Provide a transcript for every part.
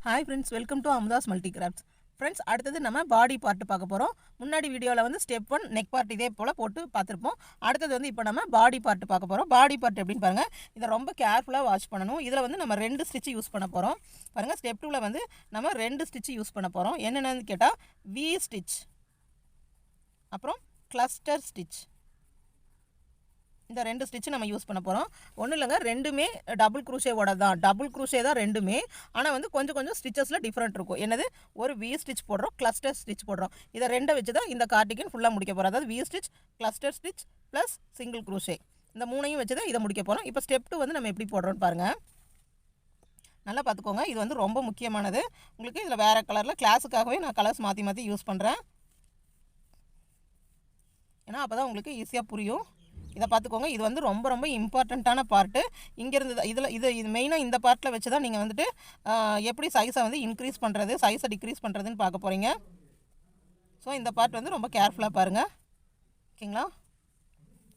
Hi friends, welcome to Amda's Multi Crafts. Friends, அடுத்தது நம்ம body part பார்க்க போறோம். முன்னாடி வீடியோல வந்து ஸ்டெப் 1 நெக் பார்ட் இதே போல போட்டு பார்த்திருப்போம். அடுத்தது வந்து இப்போ நம்ம பாடி பார்ட் பார்க்க போறோம். பாடி பார்ட் எப்படின்னு பாருங்க. இத ரொம்ப கேர்ஃபுல்லா வாட்ச் பண்ணனும். இதுல வந்து நம்ம 2 ஸ்டிட்ச் யூஸ் பண்ண போறோம். பாருங்க ஸ்டெப் 2ல வந்து நம்ம 2 ஸ்டிட்ச் யூஸ் பண்ண போறோம். என்னென்னன்னு கேட்டா V ஸ்டிட்ச். அப்புறம் கிளஸ்டர் ஸ்டிட்ச். இந்த 2 ஸ்டிட்ச் நம்ம யூஸ் பண்ண போறோம். ஒண்ணு இல்லங்க ரெண்டுமே டபுள் க்ரோஷேவோட தான். டபுள் க்ரோஷே தான் ரெண்டுமே. ஆனா வந்து கொஞ்சம் ஸ்டிச்சஸ்ல டிஃபரண்ட் இருக்கும். என்னது ஒரு V ஸ்டிட்ச் போடுறோம், கிளஸ்டர் ஸ்டிட்ச் போடுறோம். இத ரெண்ட வச்சு தான் இந்த கார்டிகன் ஃபுல்லா முடிக்க போறோம். அதாவது V stitch, cluster stitch plus single crochet. இந்த மூணையும் வச்சு தான் இத முடிக்க போறோம். இப்போ ஸ்டெப் 2 வந்து நம்ம எப்படி போடுறோம்னு பாருங்க. நல்லா பாத்துக்கோங்க. இது வந்து ரொம்ப முக்கியமானது. உங்களுக்கு இதுல வேற கலர்ல கிளாஸுக்காகவே நான் கலர்ஸ் மாத்தி யூஸ் பண்றேன். ஏன்னா அப்பதான் உங்களுக்கு ஈஸியா புரியும். இத பாத்துக்கோங்க. இது வந்து ரொம்ப இம்பார்ட்டன்ட்டான பார்ட். இங்க இருந்து இது மெயினா இந்த பார்ட்ல வச்சு தான் நீங்க வந்துட்டு எப்படி சைஸை வந்து இன்க்ரீஸ் பண்றது, சைஸை டிக்ரீஸ் பண்றதுன்னு பார்க்க போறீங்க. சோ இந்த பார்ட் வந்து ரொம்ப கேர்ஃபுல்லா பாருங்க. ஓகேங்களா?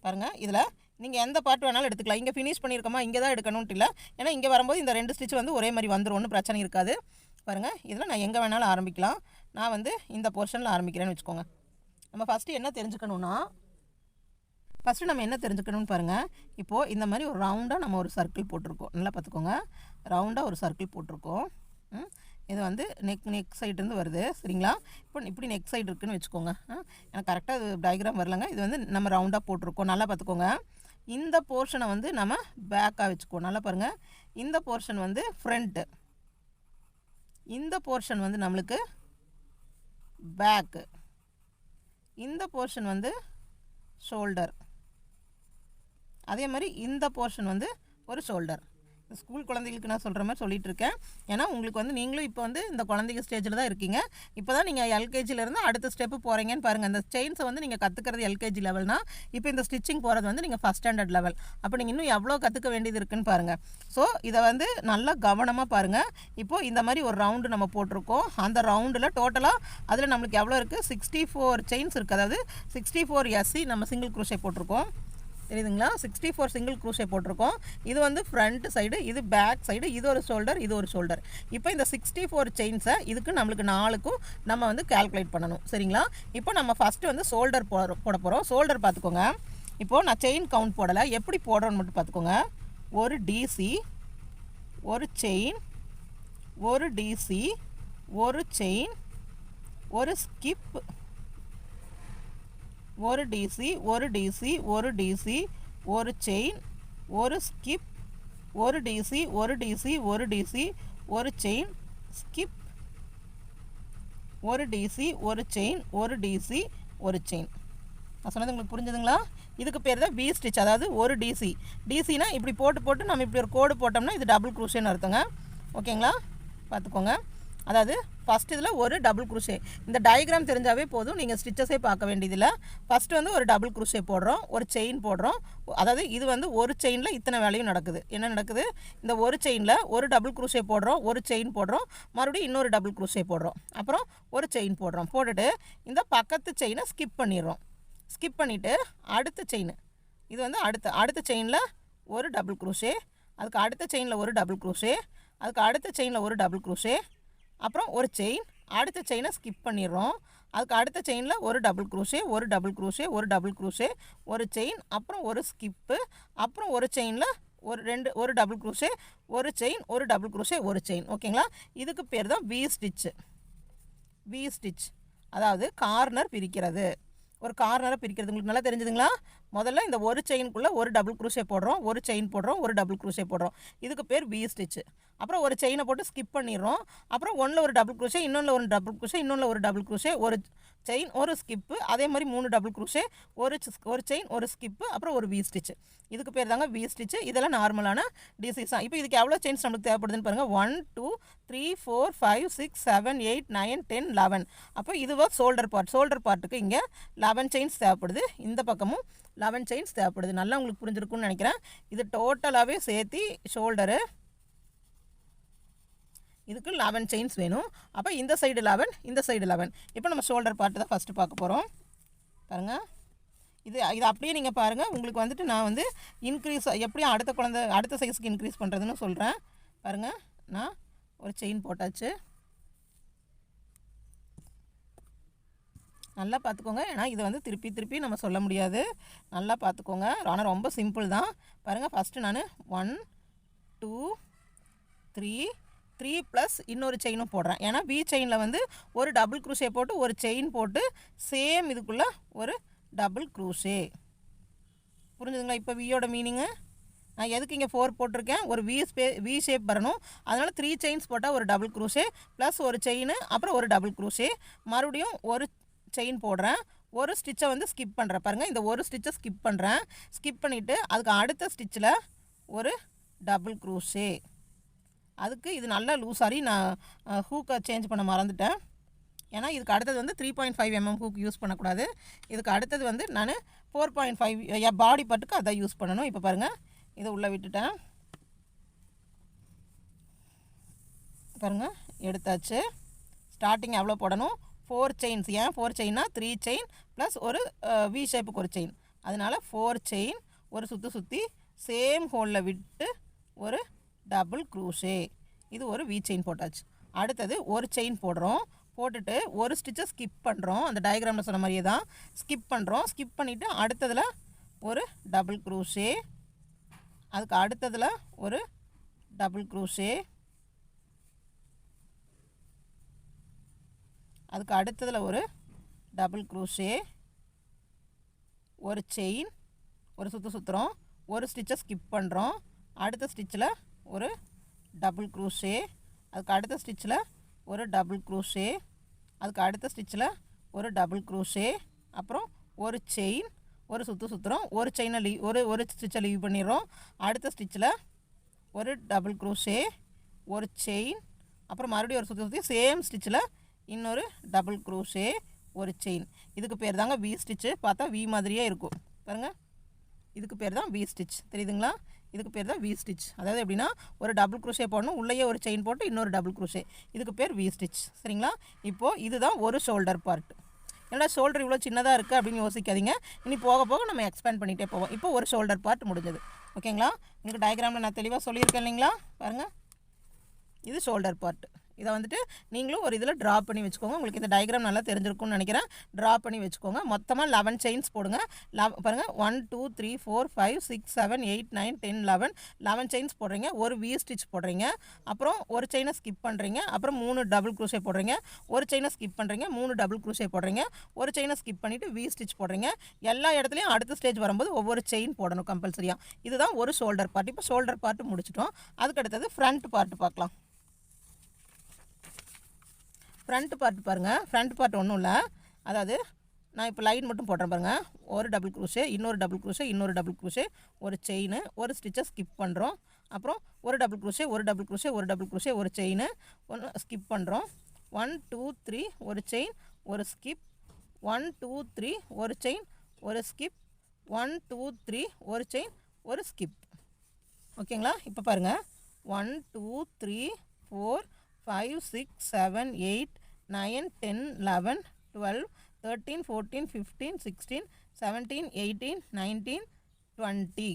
பாருங்க இதுல நீங்க எந்த பார்ட் வேணாலும் எடுத்துக்கலாம். இங்க ஃபினிஷ் பண்ணிருக்கோமா இங்க தான் எடுக்கணும்னு இல்ல. ஏன்னா இங்க வரும்போது இந்த 2 ஸ்டிட்ச் வந்து ஒரே மாதிரி வந்துரும். ஒண்ணும் பிரச்சனை இருக்காது. பாருங்க இதுல நான் எங்க வேணாலும் ஆரம்பிக்கலாம். நான் வந்து இந்த போர்ஷன்ல ஆரம்பிக்கிறேன்னு வெச்சுக்கோங்க. நம்ம ஃபர்ஸ்ட் என்ன தெரிஞ்சுக்கணும்னா ஃபர்ஸ்ட் நம்ம என்ன தெரிஞ்சுக்கணும்னு பாருங்க. இப்போ இந்த மாதிரி ஒரு ரவுண்டா நம்ம ஒரு சர்க்கிள் போட்டுருக்கோம். நல்லா பாத்துக்கோங்க. ரவுண்டா ஒரு சர்க்கிள் போட்டுருக்கோம். இது வந்து நெக் சைடு இருந்து வருது. சரிங்களா? இப்போ இப்படி நெக் சைடு இருக்குன்னு வெச்சுக்கோங்க. எனக்கு கரெக்ட்டா டயகிராம் வரலங்க. இது வந்து நம்ம ரவுண்டா போட்டுருக்கோம். நல்லா பாத்துக்கோங்க. இந்த போர்ஷனை வந்து நம்ம பேக்கா வெச்சுக்குவோம். நல்லா பாருங்க. இந்த போர்ஷன் வந்து ஃப்ரண்ட். இந்த போர்ஷன் வந்து நமக்கு பேக். இந்த போர்ஷன் வந்து ஷோல்டர். அதே மாதிரி இந்த போர்ஷன் வந்து ஒரு ஷோல்டர். ஸ்கூல் குழந்தைகளுக்கு நான் சொல்ற மாதிரி சொல்லிட்டு இருக்கேன். ஏன்னா உங்களுக்கு வந்து நீங்களும் இப்போ வந்து இந்த குழந்தைங்க ஸ்டேஜ்ல தான் இருக்கீங்க. இப்போதான் நீங்க எல்கேஜில இருந்து அடுத்த ஸ்டெப் போறீங்கன்னு பாருங்க. அந்த செயின்ஸை வந்து நீங்க கத்துக்கிறது எல்கேஜி லெவல்னா இப்போ இந்த ஸ்டிச்சிங் போறது வந்து நீங்க ஃபர்ஸ்ட் ஸ்டாண்டர்ட் லெவல். அப்போ நீங்க இன்னும் எவ்வளவு கத்துக்க வேண்டியது இருக்குன்னு பாருங்க. சோ இத வந்து நல்லா கவனமா பாருங்க. இப்போ இந்த மாதிரி ஒரு ரவுண்ட் நம்ம போட்டுருக்கோம். அந்த ரவுண்ட்ல டோட்டலா அதுல நமக்கு எவ்வளவு இருக்கு? 64 செயின்ஸ் இருக்கு. அதாவது 64 SC நம்ம சிங்கிள் க்ரோஷே போட்டுருக்கோம். தெரியுதுங்களா? 64 சிங்கிள் க்ரோஷே போட்டுருக்கோம். இது வந்து ஃப்ரண்ட் சைடு, இது பேக் சைடு, இது ஒரு ஷோல்டர், இது ஒரு ஷோல்டர். இப்போ இந்த 64 செயின்ஸை இதுக்கு நம்மளுக்கு 4க்கும் நம்ம வந்து கால்குலேட் பண்ணணும். சரிங்களா? இப்போ நம்ம ஃபர்ஸ்ட் வந்து ஷோல்டர் போட போறோம். ஷோல்டர் பார்த்துக்கோங்க. இப்போ நான் செயின் கவுண்ட் போடலை. எப்படி போடுறோன்னு மட்டும் பார்த்துக்கோங்க. ஒரு DC, ஒரு செயின், ஒரு DC, ஒரு செயின், ஒரு ஸ்கிப், ஒரு DC, ஒரு DC, ஒரு DC, ஒரு செயின், ஒரு ஸ்கிப், ஒரு DC, ஒரு DC, ஒரு DC, ஒரு செயின், ஸ்கிப், ஒரு DC, ஒரு செயின், ஒரு DC, ஒரு செயின். நான் சொன்னது உங்களுக்கு புரிஞ்சுதுங்களா? இதுக்கு பேர் தான் V ஸ்டிட்ச். அதாவது ஒரு DC. DCனா இப்படி போட்டு நம்ம இப்படி ஒரு கோடு போட்டோம்னா இது டபுள் க்ரோஷேன்னு அர்த்தங்க. ஓகேங்களா? பார்த்துக்கோங்க. அதாவது ஃபர்ஸ்ட் இதில் ஒரு டபுள் க்ரோஷே. இந்த டயக்ராம் தெரிஞ்சாவே போதும். நீங்கள் ஸ்டிச்சஸே பார்க்க வேண்டியதில்லை. ஃபர்ஸ்ட் வந்து ஒரு டபுள் க்ரோஷே போடுறோம், ஒரு செயின் போடுறோம். அதாவது இது வந்து ஒரு செயினில் இத்தனை வேலையும் நடக்குது. என்ன நடக்குது? இந்த ஒரு செயினில் ஒரு டபுள் க்ரோஷே போடுறோம், ஒரு செயின் போடுறோம், மறுபடியும் இன்னொரு டபுள் க்ரோஷே போடுறோம், அப்புறம் ஒரு செயின் போடுறோம். போட்டுட்டு இந்த பக்கத்து செயினை ஸ்கிப் பண்ணிடுறோம். ஸ்கிப் பண்ணிவிட்டு அடுத்த செயின், இது வந்து அடுத்த செயினில் ஒரு டபுள் க்ரோஷே, அதுக்கு அடுத்த செயினில் ஒரு டபுள் க்ரோஷே, அதுக்கு அடுத்த செயினில் ஒரு டபுள் க்ரோஷே, அப்புறம் ஒரு செயின், அடுத்த செயினை ஸ்கிப் பண்ணிடுறோம். அதுக்கு அடுத்த செயினில் ஒரு டபுள் க்ரோஷே, ஒரு டபுள் க்ரோஷே, ஒரு டபுள் க்ரோஷே, ஒரு செயின், அப்புறம் ஒரு ஸ்கிப்பு, அப்புறம் ஒரு செயினில் ஒரு டபுள் க்ரோஷே, ஒரு செயின், ஒரு டபுள் க்ரோஷே, ஒரு செயின். ஓகேங்களா? இதுக்கு பேர் தான் V ஸ்டிட்ச். V ஸ்டிட்ச் அதாவது கார்னர் பிரிக்கிறது. ஒரு கார்னரை பிரிக்கிறது உங்களுக்கு நல்லா தெரிஞ்சுதுங்களா? முதல்ல இந்த ஒரு செயினுக்குள்ளே ஒரு டபுள் க்ரோஷே போடுறோம், ஒரு செயின் போடுறோம், ஒரு டபுள் க்ரோஷே போடுறோம். இதுக்கு பேர் V ஸ்டிட்ச். அப்புறம் ஒரு செயினை போட்டு ஸ்கிப் பண்ணிடுறோம். அப்புறம் ஒன்றில் ஒரு டபுள் க்ரோஷே, இன்னொன்று ஒரு டபுள் க்ரோஷே, இன்னொன்று ஒரு டபுள் க்ரோஷே, ஒரு செயின், ஒரு ஸ்கிப்பு, அதே மாதிரி 3 டபுள் க்ரோஷே, ஒரு செயின், ஒரு ஸ்கிப்பு, அப்புறம் ஒரு V ஸ்டிட்ச். இதுக்கு பேர் தாங்க V ஸ்டிட்ச். இதெல்லாம் நார்மலான டிசைன்ஸ் தான். இப்போ இதுக்கு எவ்வளோ செயின்ஸ் நமக்கு தேவைப்படுதுன்னு பாருங்கள். 1 2 3 4 5 6 7 8 9 10 11. அப்போ இதுவா ஷோல்டர் பார்ட். ஷோல்டர் பார்ட்டுக்கு இங்கே 11 செயின்ஸ் தேவைப்படுது. இந்த பக்கமும் 11 செயின்ஸ் தேவைப்படுது. நல்லா உங்களுக்கு புரிஞ்சிருக்கும்னு நினைக்கிறேன். இது டோட்டலாகவே சேர்த்து ஷோல்டரு இதுக்கு 11 செயின்ஸ் வேணும். அப்போ இந்த சைடு 11, இந்த சைடு 11. இப்போ நம்ம ஷோல்டர் பார்ட் தான் ஃபர்ஸ்ட் பார்க்க போகிறோம். பாருங்கள். இது அப்படியே நீங்கள் பாருங்கள். உங்களுக்கு வந்துட்டு நான் வந்து இன்க்ரீஸ் எப்படி அடுத்த சைஸுக்கு இன்க்ரீஸ் பண்ணுறதுன்னு சொல்கிறேன். பாருங்கள். நான் ஒரு செயின் போட்டாச்சு. நல்லா பார்த்துக்கோங்க, ஏன்னா இது வந்து திருப்பி திருப்பி நம்ம சொல்ல முடியாது. நல்லா பார்த்துக்கோங்க, ஆனால் ரொம்ப சிம்பிள் தான். பாருங்கள், ஃபஸ்ட்டு நான் 1 2 3 3 ப்ளஸ் இன்னொரு செயினும் போடுறேன். ஏன்னா வி செயினில் வந்து ஒரு டபுள் க்ரூஷே போட்டு ஒரு செயின் போட்டு சேம் இதுக்குள்ளே ஒரு டபுள் க்ரூஷே. புரிஞ்சுதுங்களா? இப்போ வியோட மீனிங்கு நான் எதுக்கு இங்கே 4 போட்டிருக்கேன், ஒரு வி ஷேப் வரணும். அதனால் 3 செயின்ஸ் போட்டால் ஒரு டபுள் க்ரூஷே ப்ளஸ் ஒரு செயின், அப்புறம் ஒரு டபுள் க்ரூஷே, மறுபடியும் ஒரு செயின் போடுறேன். ஒரு ஸ்டிச்சை வந்து ஸ்கிப் பண்ணுறேன். பாருங்கள், இந்த ஒரு ஸ்டிச்சை ஸ்கிப் பண்ணுறேன். ஸ்கிப் பண்ணிவிட்டு அதுக்கு அடுத்த ஸ்டிச்சில் ஒரு டபுள் க்ரூஷே. அதுக்கு இது நல்லா லூஸாரி, நான் ஹூக்கை சேஞ்ச் பண்ண மறந்துட்டேன். ஏன்னா இதுக்கு அடுத்தது வந்து 3.5 mm ஹூக் யூஸ் பண்ணக்கூடாது. இதுக்கு அடுத்தது வந்து நான் 4.5 பாடி பட்டுக்கு அதை யூஸ் பண்ணணும். இப்போ பாருங்கள், இதை உள்ளே விட்டுட்டேன். பாருங்கள், எடுத்தாச்சு. ஸ்டார்டிங் எவ்வளோ போடணும்? 4 செயின்ஸ். ஏன் 4 செயின்னா 3 செயின் ப்ளஸ் ஒரு வி ஷேப்புக்கு ஒரு செயின். அதனால் 4 செயின் ஒரு சுற்றி சேம் ஹோலில் விட்டு ஒரு டபுள் க்ரூஷே. இது ஒரு வி செயின் போட்டாச்சு. அடுத்தது ஒரு செயின் போடுறோம். போட்டுட்டு ஒரு ஸ்டிச்சை ஸ்கிப் பண்ணுறோம். அந்த டயக்ராமில் சொன்ன மாதிரியே தான் ஸ்கிப் பண்ணுறோம். ஸ்கிப் பண்ணிவிட்டு அடுத்ததில் ஒரு டபுள் க்ரூஷே. அதுக்கு அடுத்ததில் ஒரு டபுள் க்ரூஷே. அதுக்கு அடுத்ததில் ஒரு டபுள் க்ரூஷே, ஒரு செயின், ஒரு சுற்றுறோம். ஒரு ஸ்டிச்சை ஸ்கிப் பண்ணுறோம். அடுத்த ஸ்டிச்சில் ஒரு டபுள் க்ரூஷே. அதுக்கு அடுத்த ஸ்டிச்சில் ஒரு டபுள் க்ரூஷே. அதுக்கு அடுத்த ஸ்டிச்சில் ஒரு டபுள் க்ரூஷே. அப்புறம் ஒரு செயின், ஒரு சுற்றுறோம். ஒரு செயினை ஒரு ஸ்டிச்சை லீவ் பண்ணிடுறோம். அடுத்த ஸ்டிச்சில் ஒரு டபுள் க்ரூஷே, ஒரு செயின், அப்புறம் மறுபடியும் ஒரு சுற்றி சேம் ஸ்டிச்சில் இன்னொரு டபுள் க்ரூஷே, ஒரு செயின். இதுக்கு பேர் தாங்க வி ஸ்டிச்சு. பார்த்தா வி மாதிரியே இருக்கும் பாருங்கள். இதுக்கு பேர் தான் வி ஸ்டிச். தெரியுதுங்களா? இதுக்கு பேர் தான் வி ஸ்டிச். அதாவது எப்படின்னா, ஒரு டபுள் க்ரூஷே போடணும், உள்ளேயே ஒரு செயின் போட்டு இன்னொரு டபுள் க்ரூஷே. இதுக்கு பேர் வி ஸ்டிச். சரிங்களா? இப்போது இதுதான் ஒரு ஷோல்டர் பார்ட். ஏன்னா ஷோல்டர் இவ்வளோ சின்னதாக இருக்குது அப்படின்னு யோசிக்காதீங்க. இனி போக போக நம்ம எக்ஸ்பேண்ட் பண்ணிகிட்டே போவோம். இப்போ ஒரு ஷோல்டர் பார்ட் முடிஞ்சது. ஓகேங்களா? உங்களுக்கு டயக்ராமில் நான் தெளிவாக சொல்லியிருக்கேன் இல்லைங்களா? பாருங்கள், இது ஷோல்டர் பார்ட். இதை வந்துட்டு நீங்களும் ஒரு இதில் ட்ரா பண்ணி வச்சுக்கோங்க. உங்களுக்கு இந்த டயக்ராம் நல்லா தெரிஞ்சிருக்கும்னு நினைக்கிறேன். ட்ரா பண்ணி வச்சுக்கோங்க. மொத்தமாக 11 செயின்ஸ் போடுங்க. பாருங்கள், 1 2 3 4 5 6 7 8 9 10 11 செயின்ஸ் போடுறீங்க. ஒரு வி ஸ்டிச் போடுறீங்க. அப்புறம் ஒரு செயினை ஸ்கிப் பண்ணுறீங்க. அப்புறம் 3 டபுள் க்ரூஷே போடுறீங்க. ஒரு செயினை ஸ்கிப் பண்ணுறீங்க. 3 டபுள் க்ரூஷே போடுறீங்க. ஒரு செயினை ஸ்கிப் பண்ணிவிட்டு வி ஸ்டிச் போடுறீங்க. எல்லா இடத்துலையும் அடுத்த ஸ்டேஜ் வரும்போது ஒவ்வொரு செயின் போடணும் கம்பல்சரியாக. இதுதான் ஒரு ஷோல்டர் பார்ட். இப்போ ஷோல்டர் பார்ட் முடிச்சிட்டோம். அதுக்கு அடுத்தது ஃப்ரண்ட் பார்ட் பார்க்கலாம். ஃப்ரண்ட் பார்ட் பாருங்கள். ஃப்ரண்ட் பார்ட் ஒன்றும் இல்லை. அதாவது நான் இப்போ லைன் மட்டும் போடுறேன் பாருங்கள். ஒரு டபுள் க்ரூஷே, இன்னொரு டபுள் க்ரூஷே, இன்னொரு டபுள் க்ரூஷே, ஒரு செயின், ஒரு ஸ்டிச்சை ஸ்கிப் பண்ணுறோம். அப்புறம் ஒரு டபுள் க்ரூஷே, ஒரு டபுள் க்ரூஷே, ஒரு டபுள் க்ரூஷே, ஒரு செயின், ஒன்று ஸ்கிப் பண்ணுறோம். 1 2 3 ஒரு செயின், ஒரு ஸ்கிப், 1 2 3 ஒரு செயின், ஒரு ஸ்கிப், 1 2 3 ஒரு செயின், ஒரு ஸ்கிப். ஓகேங்களா? இப்போ பாருங்கள், 1 2 3 4 5 6 7 8 9 10 11 12 13 14 15 16 17 18 19 20.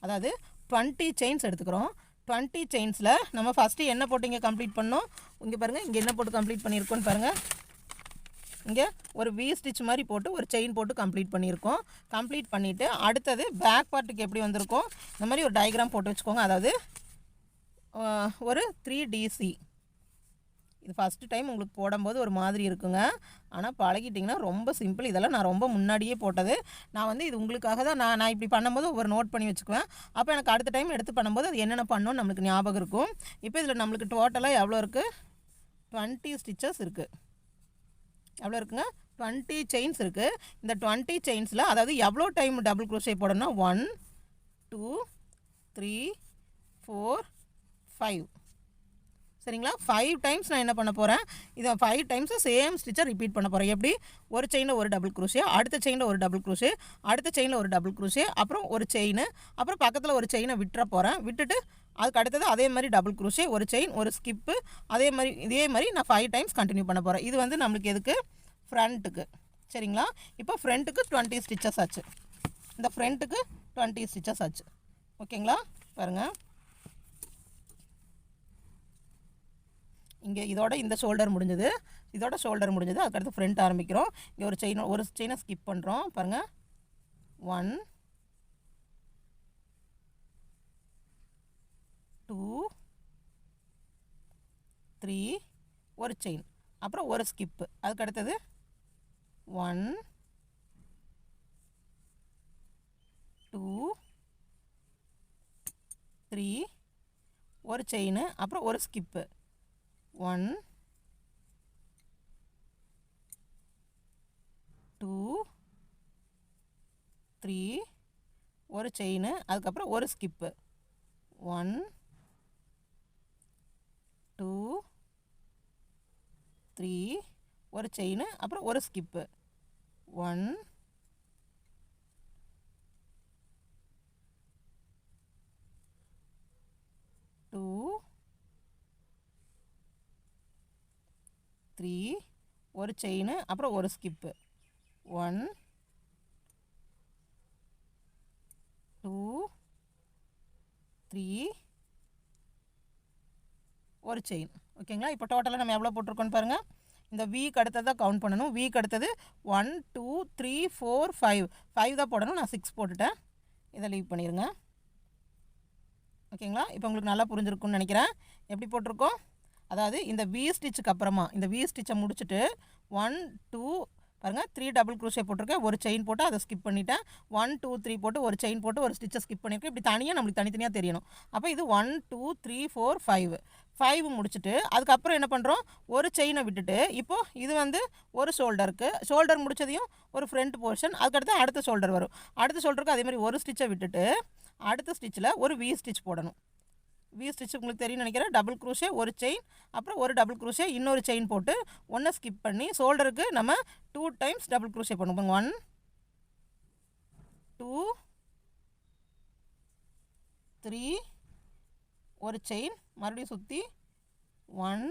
அதாவது 20 செயின்ஸ் எடுத்துக்கிறோம். 20 செயின்ஸில் நம்ம ஃபஸ்ட்டு என்ன போட்டு இங்கே கம்ப்ளீட் பண்ணோம்? இங்கே பாருங்கள், இங்கே என்ன போட்டு கம்ப்ளீட் பண்ணியிருக்கோன்னு பாருங்கள். இங்கே ஒரு வி ஸ்டிச் மாதிரி போட்டு ஒரு செயின் போட்டு கம்ப்ளீட் பண்ணியிருக்கோம். கம்ப்ளீட் பண்ணிவிட்டு அடுத்தது பேக் பார்ட்டுக்கு எப்படி வந்திருக்கோம்? இந்த மாதிரி ஒரு டயக்ராம் போட்டு வச்சுக்கோங்க. அதாவது ஒரு 3DC. இது ஃபஸ்ட்டு டைம் உங்களுக்கு போடும்போது ஒரு மாதிரி இருக்குங்க. ஆனால் பழகிட்டிங்கன்னா ரொம்ப சிம்பிள். இதெல்லாம் நான் ரொம்ப முன்னாடியே போட்டது. நான் வந்து இது உங்களுக்காக தான் நான் இப்படி பண்ணும்போது ஒரு நோட் பண்ணி வச்சுக்குவேன். அப்போ எனக்கு அடுத்த டைம் எடுத்து பண்ணும்போது அது என்னென்ன பண்ணணும்னு நம்மளுக்கு ஞாபகம் இருக்கும். இப்போ இதில் நம்மளுக்கு டோட்டலாக எவ்வளோ இருக்குது? 20 ஸ்டிச்சஸ் இருக்குது. எவ்வளோ இருக்குங்க? 20 செயின்ஸ் இருக்குது. இந்த 20 செயின்ஸில் அதாவது எவ்வளோ டைம் டபுள் க்ரோஷே போடணும்னா 1 2 3 4 5. சரிங்களா? 5 டைம்ஸ் நான் என்ன பண்ண போகிறேன்? இதை 5 டைம்ஸ் சேம் ஸ்டிச்சை ரிப்பீட் பண்ண போகிறேன். எப்படி? ஒரு செயினில் ஒரு டபுள் க்ரூஷே, அடுத்த செயினில் ஒரு டபுள் க்ரூஷே, அடுத்த செயினில் ஒரு டபுள் க்ரூஷே, அப்புறம் ஒரு செயின், அப்புறம் பக்கத்தில் ஒரு செயினை விட்டுற போகிறேன். விட்டுட்டு அதுக்கு அடுத்தது அதே மாதிரி டபுள் க்ரூஷே, ஒரு செயின், ஒரு ஸ்கிப்பு, இதே மாதிரி நான் 5 டைம்ஸ் கண்டினியூ பண்ண போகிறேன். இது வந்து நம்மளுக்கு எதுக்கு? ஃப்ரண்ட்டுக்கு. சரிங்களா? இப்போ ஃப்ரண்ட்டுக்கு 20 ஸ்டிச்சஸ் ஆச்சு. இந்த ஃப்ரண்ட்டுக்கு 20 ஸ்டிச்சஸ் ஆச்சு. ஓகேங்களா? பாருங்கள், இங்கே இதோட இந்த ஷோல்டர் முடிஞ்சது, இதோட ஷோல்டர் முடிஞ்சது. அதுக்கடுத்து ஃப்ரண்ட் ஆரம்பிக்கிறோம். இங்கே ஒரு செயினை ஸ்கிப் பண்ணுறோம் பாருங்கள். 1 2 3 ஒரு செயின், அப்புறம் ஒரு ஸ்கிப்பு. அதுக்கடுத்தது 1 2 3 ஒரு செயின், அப்புறம் ஒரு ஸ்கிப்பு. 1 2 3 ஒரு செயின், அதுக்கப்புறம் ஒரு ஸ்கிப்பு. 1 2 3 ஒரு செயின், அப்புறம் ஒரு ஸ்கிப்பு. 1 2 3 ஒரு செயின், அப்புறம் ஒரு ஸ்கிப்பு. 1 2 3 ஒரு செயின். ஓகேங்களா? இப்போ டோட்டலாக நம்ம எவ்வளோ போட்டிருக்கோன்னு பாருங்கள். இந்த வீக்கு அடுத்தது தான் கவுண்ட் பண்ணணும். வீக் அடுத்தது 1 2 3 4 5 தான் போடணும். நான் 6 போட்டுட்டேன். இதை லீவ் பண்ணிடுங்க. ஓகேங்களா? இப்போ உங்களுக்கு நல்லா புரிஞ்சிருக்குன்னு நினைக்கிறேன். எப்படி போட்டிருக்கோம், அதாவது இந்த வி ஸ்டிச்சுக்கு அப்புறமா இந்த வி ஸ்டிச்சை முடிச்சுட்டு 1 2 பாருங்கள் 3 டபுள் க்ரோஷே போட்டிருக்கேன். ஒரு செயின் போட்டு அதை ஸ்கிப் பண்ணிவிட்டேன். 1 2 3 போட்டு ஒரு செயின் போட்டு ஒரு ஸ்டிச்சை ஸ்கிப் பண்ணியிருக்கேன். இப்படி தனியாக நம்மளுக்கு தனித்தனியாக தெரியணும். அப்போ இது 1 2 3 4 5 முடிச்சுட்டு அதுக்கப்புறம் என்ன பண்ணுறோம், ஒரு செயினை விட்டுட்டு இப்போது இது வந்து ஒரு ஷோல்டர் முடித்ததையும் ஒரு ஃப்ரண்ட் போர்ஷன், அதுக்கடுத்து அடுத்த ஷோல்டர் வரும். அடுத்த ஷோல்டருக்கு அதே மாதிரி ஒரு ஸ்டிச்சை விட்டுட்டு அடுத்த ஸ்டிச்சில் ஒரு வி ஸ்டிச் போடணும். வி ஸ்டிச் உங்களுக்கு தெரியும் நினைக்கிறேன். டபுள் க்ரூஷே ஒரு செயின், அப்புறம் ஒரு டபுள் க்ரூஷே இன்னொரு செயின் போட்டு ஒன்றை ஸ்கிப் பண்ணி ஷோல்டருக்கு நம்ம 2 டைம்ஸ் டபுள் க்ரூஷே பண்ணுவோம். 1 2 3 ஒரு செயின், மறுபடியும் சுற்றி 1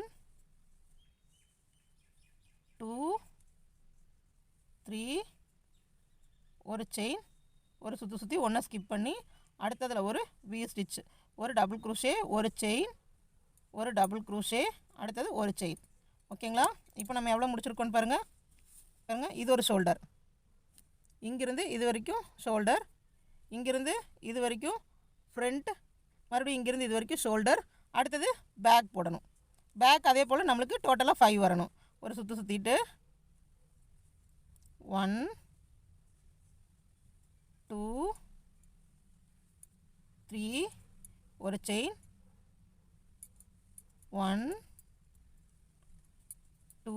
2 3 ஒரு செயின், ஒரு சுற்றி ஒன்றை ஸ்கிப் பண்ணி அடுத்ததில் ஒரு வி ஸ்டிச், ஒரு டபுள் க்ரூஷே, ஒரு செயின், ஒரு டபுள் க்ரூஷே, அடுத்தது ஒரு செயின். ஓகேங்களா? இப்போ நம்ம எவ்வளோ முடிச்சிருக்கோன்னு பாருங்கள். இது ஒரு ஷோல்டர், இங்கிருந்து இது வரைக்கும் ஷோல்டர், இங்கிருந்து இது வரைக்கும் ஃப்ரண்ட், மறுபடியும் இங்கிருந்து இது வரைக்கும் ஷோல்டர். அடுத்தது பேக் போடணும். பேக் அதே போல் நம்மளுக்கு டோட்டலாக 5 வரணும். ஒரு சுற்றிட்டு 1 2 3 ஒரு செயின், 1 2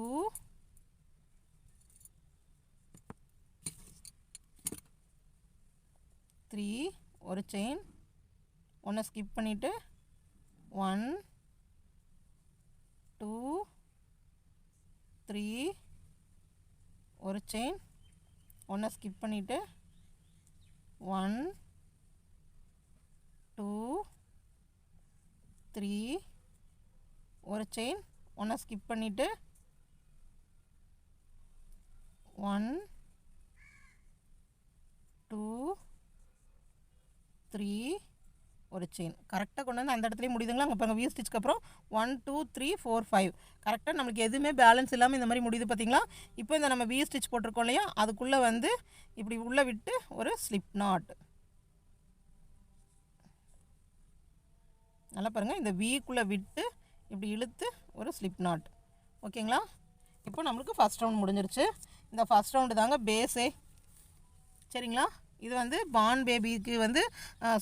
3 ஒரு செயின், ஒன்றை ஸ்கிப் பண்ணிவிட்டு 1 2 3 ஒரு செயின், ஒன்றை ஸ்கிப் பண்ணிவிட்டு 1 2 3 ஒரு செயின், ஒன்றை ஸ்கிப் பண்ணிவிட்டு 1 2 3 ஒரு செயின். கரெக்டாக கொண்டு வந்து அந்த இடத்துலேயே முடியுதுங்களா? அங்கே பாருங்கள், வி ஸ்டிச்சுக்கு அப்புறம் 1 2 3 4 5 கரெக்டாக நம்மளுக்கு எதுவுமே பேலன்ஸ் இல்லாமல் இந்த மாதிரி முடியுது பார்த்தீங்களா? இப்போ இந்த நம்ம வி ஸ்டிச் போட்டிருக்கோம் இல்லையா, அதுக்குள்ளே வந்து இப்படி உள்ளே விட்டு ஒரு ஸ்லிப் நாட். நல்லா பாருங்கள், இந்த வீக்குள்ளே விட்டு இப்படி இழுத்து ஒரு ஸ்லிப் நாட். ஓகேங்களா? இப்போ நம்மளுக்கு ஃபஸ்ட் ரவுண்ட் முடிஞ்சிருச்சு. இந்த ஃபஸ்ட் ரவுண்டு தாங்க பேஸே. சரிங்களா? இது வந்து பார்ன் பேபிக்கு வந்து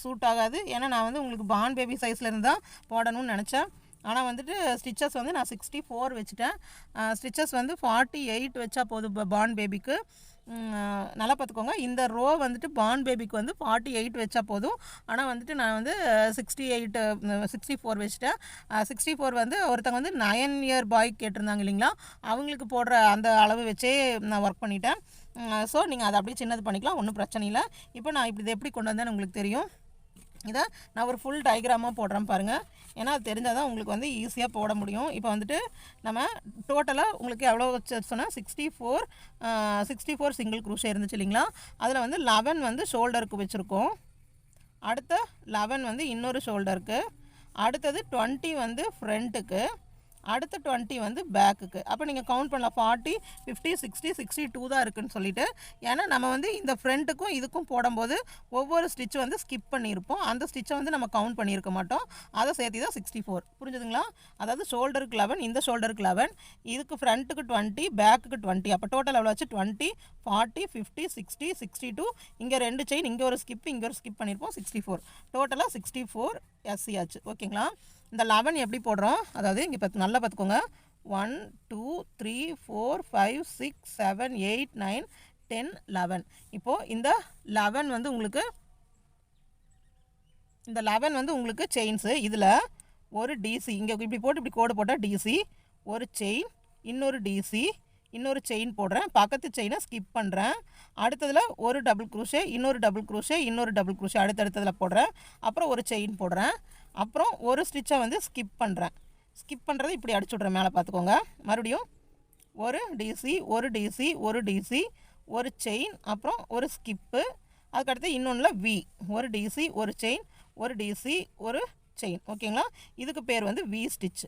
சூட் ஆகாது. ஏன்னா நான் வந்து உங்களுக்கு பார்ன் பேபி சைஸில் இருந்து தான் போடணும்னு நினச்சேன். ஆனால் வந்துட்டு ஸ்டிச்சஸ் வந்து நான் 64 வச்சுட்டேன். ஸ்டிச்சஸ் வந்து 48 வச்சா போதும் பார்ன் பேபிக்கு. நல்லா பார்த்துக்கோங்க, இந்த ரோ வந்துட்டு பார்ன் பேபிக்கு வந்து 48 வச்சா போதும். ஆனால் வந்துட்டு நான் வந்து 64 வச்சுட்டேன். 64 வந்து ஒருத்தங்க வந்து 9 இயர் பாய் கேட்டிருந்தாங்க இல்லைங்களா, அவங்களுக்கு போடுற அந்த அளவு வச்சே நான் ஒர்க் பண்ணிட்டேன். ஸோ நீங்கள் அதை அப்படியே சின்னது பண்ணிக்கலாம், ஒன்றும் பிரச்சனை இல்லை. இப்போ நான் இப்படி இதை எப்படி கொண்டு வந்தேன்னு உங்களுக்கு தெரியும். இதை நான் ஒரு ஃபுல் டயக்ராமாக போடுறேன் பாருங்கள். ஏன்னா அது தெரிஞ்சால் தான் உங்களுக்கு வந்து ஈஸியாக போட முடியும். இப்போ வந்துட்டு நம்ம டோட்டலாக உங்களுக்கு எவ்வளோ வச்சு சொன்னால் 64 சிங்கிள் க்ரூஷே இருந்துச்சு இல்லைங்களா, அதில் வந்து 11 வந்து ஷோல்டருக்கு வச்சுருக்கோம். அடுத்த 11 வந்து இன்னொரு ஷோல்டருக்கு, அடுத்தது 20 வந்து ஃப்ரண்ட்டுக்கு, அடுத்த 20 வந்து பேக்குக்கு. அப்போ நீங்கள் கவுண்ட் பண்ணலாம் 40, 50, 60, 62 தான் இருக்குதுன்னு சொல்லிட்டு. ஏன்னா நம்ம வந்து இந்த ஃப்ரண்ட்டுக்கும் இதுக்கும் போடும்போது ஒவ்வொரு ஸ்டிச் வந்து ஸ்கிப் பண்ணியிருப்போம். அந்த ஸ்டிச்சை வந்து நம்ம கவுண்ட் பண்ணியிருக்க மாட்டோம். அதை சேர்த்து தான் 64. புரிஞ்சுதுங்களா? அதாவது ஷோல்டருக்கு 11, இந்த ஷோல்டருக்கு 11, இதுக்கு ஃப்ரண்ட்டுக்கு 20, பேக்குக்கு 20. அப்போ டோட்டல் எவ்வளோ ஆச்சு? 20, 40, 50, 60, 62. இங்கே 2 செயின், இங்கே ஒரு ஸ்கிப், இங்கே ஒரு ஸ்கிப் பண்ணியிருப்போம். 64. டோட்டலாக 64 SC ஆச்சு. ஓகேங்களா? இந்த 11 எப்படி போடுறோம்? அதாவது இங்கே நல்லா பார்த்துக்கோங்க. 1 2 3 4 5 6 7 8 9 10 11. இப்போது இந்த 11 வந்து உங்களுக்கு செயின்ஸு. இதில் ஒரு டிசி, இங்கே இப்படி போட்டு இப்படி கோடு போட்டால் டிசி, ஒரு செயின், இன்னொரு டிசி, இன்னொரு செயின் போடுறேன், பக்கத்து செயினை ஸ்கிப் பண்ணுறேன், அடுத்ததில் ஒரு டபுள் க்ரூஷே, இன்னொரு டபுள் க்ரூஷே, இன்னொரு டபுள் க்ரூஷே அடுத்தடுத்ததில் போடுறேன், அப்புறம் ஒரு செயின் போடுறேன், அப்புறம் ஒரு ஸ்டிச்சை வந்து ஸ்கிப் பண்ணுறேன். ஸ்கிப் பண்ணுறது இப்படி அடிச்சு விட்றேன். மேலே பார்த்துக்கோங்க. மறுபடியும் ஒரு டிசி, ஒரு டிசி, ஒரு டிசி, ஒரு செயின், அப்புறம் ஒரு ஸ்கிப்பு, அதுக்கடுத்து இன்னொன்றில் வி, ஒரு டிசி, ஒரு செயின், ஒரு டிசி, ஒரு செயின். ஓகேங்களா? இதுக்கு பேர் வந்து வி ஸ்டிச்.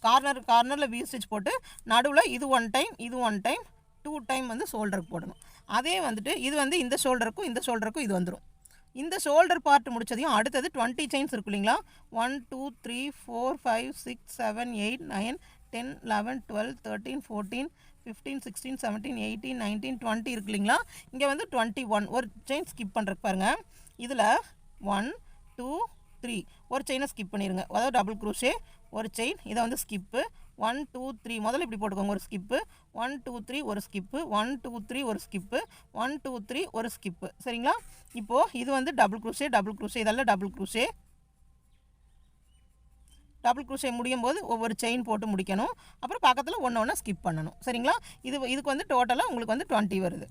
கார்னரில் வி ஸ்டிச் போட்டு நடுவில் இது 1 டைம், இது 1 டைம், 2 டைம் வந்து ஷோல்டருக்கு போடணும். அதே வந்துட்டு இது வந்து இந்த ஷோல்டருக்கும் இந்த ஷோல்டருக்கும் இது வந்துடும். இந்த ஷோல்டர் பார்ட் முடிச்சதையும் அடுத்தது 20 செயின்ஸ் இருக்கு இல்லைங்களா? 1 2 3 4 5 6 7 8 9 10 11 12 13 14 15 16 17 18 19 20 இருக்கு இல்லைங்களா? இங்கே வந்து 21 ஒரு செயின் ஸ்கிப் பண்ணுறக்கு பாருங்கள். இதில் 1 2 3 ஒரு செயினை ஸ்கிப் பண்ணிடுங்க. அதாவது டபுள் க்ரூஷே, ஒரு செயின், இதை வந்து ஸ்கிப்பு, 1 2 3 முதல்ல இப்படி போட்டுக்கோங்க, ஒரு ஸ்கிப்பு, 1 2 3 ஒரு ஸ்கிப்பு, 1 2 3 ஒரு ஸ்கிப்பு, 1 2 3 ஒரு ஸ்கிப்பு. சரிங்களா? இப்போது இது வந்து டபுள் க்ரூஷே, டபுள் க்ரூஷே, இதெல்லாம் டபுள் க்ரூஷே. டபுள் க்ரூஷே முடியும் போது ஒவ்வொரு செயின் போட்டு முடிக்கணும். அப்புறம் பக்கத்தில் ஒன்று ஸ்கிப் பண்ணணும். சரிங்களா? இதுக்கு வந்து டோட்டலாக உங்களுக்கு வந்து 20 வருது.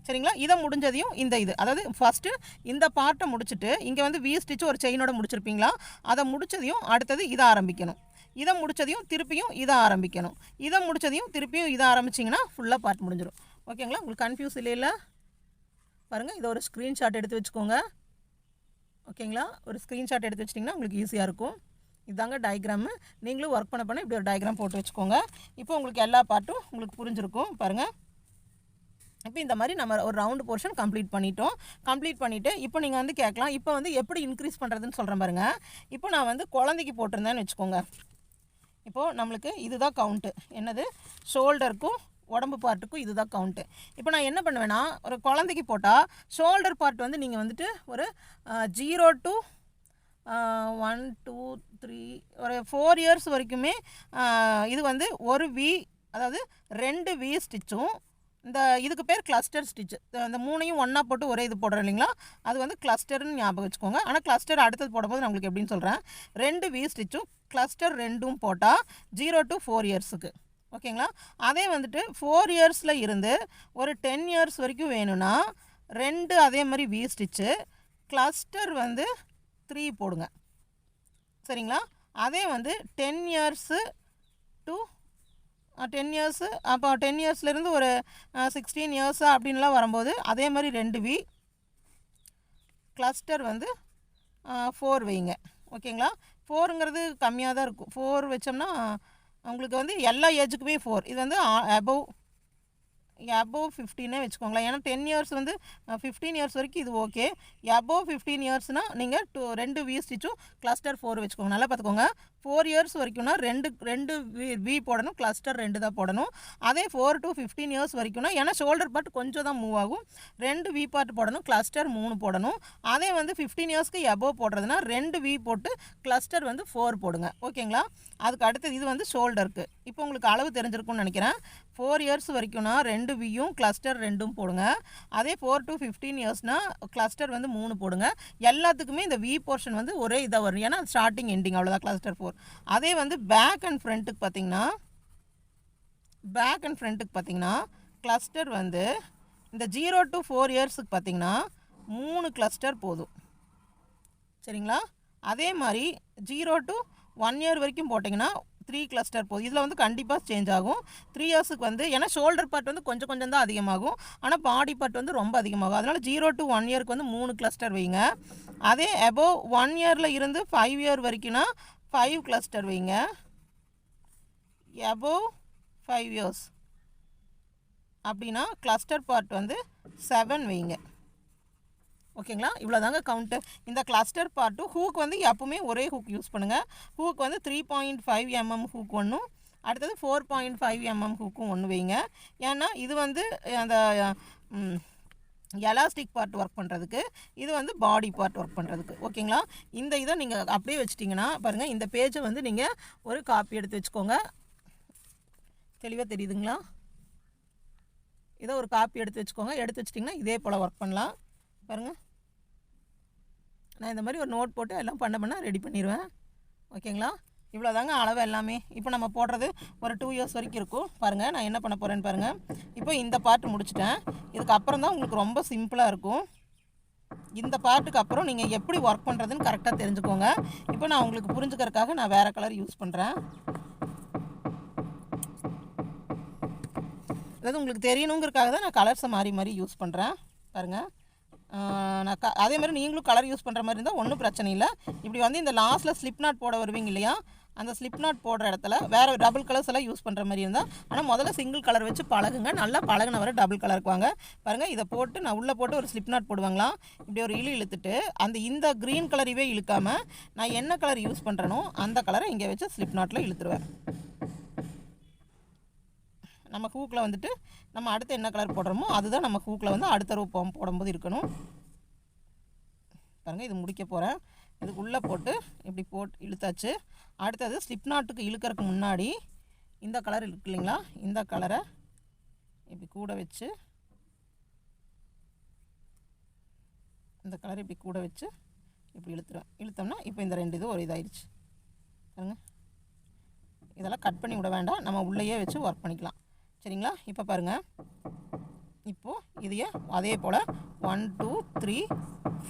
சரிங்களா? இதை முடிஞ்சதையும் அதாவது ஃபஸ்ட்டு இந்த பார்ட்டை முடிச்சுட்டு இங்கே வந்து வி ஸ்டிச் ஒரு செயினோட முடிச்சிருப்பீங்களா? அதை முடித்ததையும் அடுத்தது இதை ஆரம்பிக்கணும். இதை முடித்ததையும் திருப்பியும் இதை ஆரம்பிக்கணும். இதை முடித்ததையும் திருப்பியும் இதை ஆரம்பிச்சிங்கன்னா ஃபுல்லாக பார்ட் முடிஞ்சிடும். ஓகேங்களா? உங்களுக்கு கன்ஃபியூஸ் இல்லைல்ல? பாருங்கள், இதை ஒரு ஸ்க்ரீன்ஷாட் எடுத்து வச்சுக்கோங்க. ஓகேங்களா? ஒரு ஸ்க்ரீன்ஷாட் எடுத்து வச்சிட்டிங்கன்னா உங்களுக்கு ஈஸியாக இருக்கும். இதாங்க டயக்ராமு. நீங்களும் ஒர்க் பண்ண இப்படி ஒரு டயக்ராம் போட்டு வச்சுக்கோங்க. இப்போ உங்களுக்கு எல்லா பார்ட்டும் உங்களுக்கு புரிஞ்சிருக்கும். பாருங்கள், இப்போ இந்த மாதிரி நம்ம ஒரு ரவுண்டு போர்ஷன் கம்ப்ளீட் பண்ணிவிட்டு இப்போ நீங்கள் வந்து கேட்கலாம், இப்போ வந்து எப்படி இன்க்ரீஸ் பண்ணுறதுன்னு சொல்கிறேன் பாருங்கள். இப்போ நான் வந்து குழந்தைக்கு போட்டிருந்தேன்னு வச்சுக்கோங்க. இப்போது நம்மளுக்கு இதுதான் கவுண்ட்டு. என்னது? ஷோல்டருக்கும் உடம்பு பார்ட்டுக்கும் இதுதான் கவுண்ட்டு. இப்போ நான் என்ன பண்ணுவேன்னா, ஒரு குழந்தைக்கு போட்டால் ஷோல்டர் பார்ட் வந்து நீங்கள் வந்துட்டு ஒரு 0 to 1 2 3 ஒரு 4 இயர்ஸ் வரைக்குமே இது வந்து ஒரு வி, அதாவது 2 வி ஸ்டிச்சும், இதுக்கு பேர் கிளஸ்டர் ஸ்டிச்சு. அந்த 3ஐயும் ஒன்றா போட்டு ஒரே இது போடுறோம் இல்லைங்களா? அது வந்து கிளஸ்டர்னு ஞாபகம் வச்சுக்கோங்க. ஆனால் கிளஸ்டர் அடுத்தது போடும்போது நம்மளுக்கு எப்படின்னு சொல்கிறேன். 2 வி ஸ்டிச்சும் கிளஸ்டர் 2ம் போட்டால் 0 to 4 இயர்ஸுக்கு. ஓகேங்களா? அதே வந்துட்டு 4 இயர்ஸில் இருந்து ஒரு 10 இயர்ஸ் வரைக்கும் வேணும்னா 2 அதே மாதிரி வி ஸ்டிச்சு, கிளஸ்டர் வந்து 3 போடுங்க. சரிங்களா? அதே வந்து 10 இயர்ஸு டு 10 இயர்ஸு, அப்போ 10 இயர்ஸ்லேருந்து ஒரு 16 இயர்ஸா அப்படின்லாம் வரும்போது அதே மாதிரி 2 வி, கிளஸ்டர் வந்து 4 வைங்க. ஓகேங்களா? 4ங்கிறது கம்மியாக தான் இருக்கும். 4 வச்சோம்னா உங்களுக்கு வந்து எல்லா ஏஜுக்குமே 4. இது வந்து above 15 வச்சுக்கோங்களேன். ஏன்னா 10 இயர்ஸ் வந்து 15 இயர்ஸ் வரைக்கும் இது ஓகே. above 15 இயர்ஸ்னால் நீங்கள் 2 வி ஸ்டிச்சும் கிளஸ்டர் 4 வச்சுக்கோங்க. நல்லா பார்த்துக்கோங்க. 4 இயர்ஸ் வரைக்கும்னா 2 வி போடணும், கிளஸ்டர் 2 தான் போடணும். அதே 4 to 15 இயர்ஸ் வரைக்கும்னா, ஏன்னா ஷோல்டர் பார்ட் கொஞ்சம் தான் மூவ் ஆகும், 2 வி பார்ட் போடணும், கிளஸ்டர் 3 போடணும். அதே வந்து 15 இயர்ஸ்க்கு above போடுறதுனா 2 வி போட்டு கிளஸ்டர் வந்து 4 போடுங்க. ஓகேங்களா? அதுக்கு அடுத்தது இது வந்து ஷோல்டருக்கு. இப்போ உங்களுக்கு அளவு தெரிஞ்சிருக்கும்னு நினைக்கிறேன். 4 இயர்ஸ் வரைக்கும்னா 2 வியும் கிளஸ்டர் 2ம் போடுங்க. அதே 4 to 15 இயர்ஸ்னால் கிளஸ்டர் வந்து 3 போடுங்க. எல்லாத்துக்குமே இந்த வி போர்ஷன் வந்து ஒரே இதாக வரும். ஏன்னா ஸ்டார்டிங் எண்டிங் அவ்வளோதான் கிளஸ்டர் 4. அதே வந்து பேக் அண்ட் ஃப்ரண்ட்டுக்கு பார்த்தீங்கன்னா கிளஸ்டர் வந்து இந்த 0 to 4 இயர்ஸுக்கு பார்த்தீங்கன்னா 3 கிளஸ்டர் போதும். சரிங்களா? அதே மாதிரி 0 to 1 இயர் வரைக்கும் போட்டிங்கன்னா 3 கிளஸ்டர் போதும். இதில் வந்து கண்டிப்பாக சேஞ்ச் ஆகும். 3 இயர்ஸுக்கு வந்து, ஏன்னா ஷோல்டர் பார்ட் வந்து கொஞ்சம் தான் அதிகமாகும், ஆனால் பாடி பார்ட் வந்து ரொம்ப அதிகமாகும். அதனால் 0 to 1 இயருக்கு வந்து 3 கிளஸ்டர் வைங்க. அதே above 1 இயரில் இருந்து 5 இயர் வரைக்கும்னா 5 கிளஸ்டர் வைங்க. above 5 years அப்படின்னா கிளஸ்டர் பார்ட் வந்து 7 வைங்க. ஓகேங்களா, இவ்வளோ தாங்க கவுண்ட்டு. இந்த கிளஸ்டர் பார்ட்டு ஹூக் வந்து எப்பவுமே ஒரே ஹூக் யூஸ் பண்ணுங்கள். ஹூக் வந்து 3.5 mm ஹூக் ஒன்றும், அடுத்தது 4.5 mm ஹூக்கும் ஒன்று வைங்க. ஏன்னா இது வந்து அந்த எலாஸ்டிக் பார்ட் ஒர்க் பண்ணுறதுக்கு, இது வந்து பாடி பார்ட் ஒர்க் பண்ணுறதுக்கு. ஓகேங்களா, இந்த இதை நீங்கள் அப்படியே வச்சிட்டிங்கன்னா பாருங்கள், இந்த பேஜை வந்து நீங்கள் ஒரு காப்பி எடுத்து வச்சுக்கோங்க. தெளிவாக தெரியுதுங்களா? இதை ஒரு காப்பி எடுத்து வச்சுக்கோங்க. எடுத்து வச்சிட்டிங்கன்னா இதே போல் ஒர்க் பண்ணலாம். பாருங்கள், நான் இந்த மாதிரி ஒரு நோட் போட்டு எல்லாம் பண்ண ரெடி பண்ணிடுவேன். ஓகேங்களா, இவ்வளோ தாங்க அளவு எல்லாமே. இப்போ நம்ம போடுறது ஒரு 2 years வரைக்கும் இருக்கும். பாருங்கள், நான் என்ன பண்ண போகிறேன்னு பாருங்கள். இப்போ இந்த பார்ட்டு முடிச்சிட்டேன். இதுக்கப்புறம் தான் உங்களுக்கு ரொம்ப சிம்பிளாக இருக்கும். இந்த பார்ட்டுக்கு அப்புறம் நீங்கள் எப்படி ஒர்க் பண்ணுறதுன்னு கரெக்டாக தெரிஞ்சுக்கோங்க. இப்போ நான் உங்களுக்கு புரிஞ்சுக்கிறதுக்காக நான் வேறு கலர் யூஸ் பண்ணுறேன். அதாவது உங்களுக்கு தெரியணுங்கிறதுக்காக தான் நான் கலர்ஸை மாறி யூஸ் பண்ணுறேன். பாருங்கள், நான் அதே மாதிரி நீங்களும் கலர் யூஸ் பண்ணுற மாதிரி இருந்தால் ஒன்றும் பிரச்சனை இல்லை. இப்படி வந்து இந்த லாஸ்ட்டில் ஸ்லிப் நாட் போட வருவீங்க இல்லையா, அந்த ஸ்லிப் நாட் போடுற இடத்துல வேறு டபுள் கலர்ஸ் எல்லாம் யூஸ் பண்ணுற மாதிரி இருந்தால், ஆனால் முதல்ல சிங்கிள் கலர் வச்சு பழகுங்க. நல்லா பழகின வர டபுள் கலருக்கு வாங்க. பாருங்கள், இதை போட்டு நான் உள்ளே போட்டு ஒரு ஸ்லிப் நாட் போடுவாங்களாம். இப்படி ஒரு இழுத்துட்டு இந்த க்ரீன் கலரையே இழுக்காமல் நான் என்ன கலர் யூஸ் பண்ணுறனோ அந்த கலரை இங்கே வச்சு ஸ்லிப் நாட்டில் இழுத்துருவேன். நம்ம ஹூக்கில் வந்துட்டு நம்ம அடுத்து என்ன கலர் போடுறோமோ அதுதான் நம்ம ஹூக்கில் வந்து அடுத்த ரோ போடும்போது இருக்கணும். பாருங்கள், இது முடிக்க போகிறேன். இதுக்குள்ளே போட்டு இப்படி போட்டு இழுத்தாச்சு. அடுத்தது ஸ்லிப் நாட்டுக்கு இழுக்கிறதுக்கு முன்னாடி இந்த கலர் இருக்கு இல்லைங்களா, இந்த கலரை இப்படி கூட வச்சு, இந்த கலரை இப்படி கூட வச்சு இப்படி இழுத்துருவேன். இழுத்தோம்னா இப்போ இந்த 2 இது ஒரு இதாகிடுச்சு. பாருங்கள், இதெல்லாம் கட் பண்ணி விட வேண்டாம், நம்ம உள்ளேயே வச்சு ஒர்க் பண்ணிக்கலாம். சரிங்களா, இப்போ பாருங்கள், இப்போது இதையே அதே போல் 1 2 3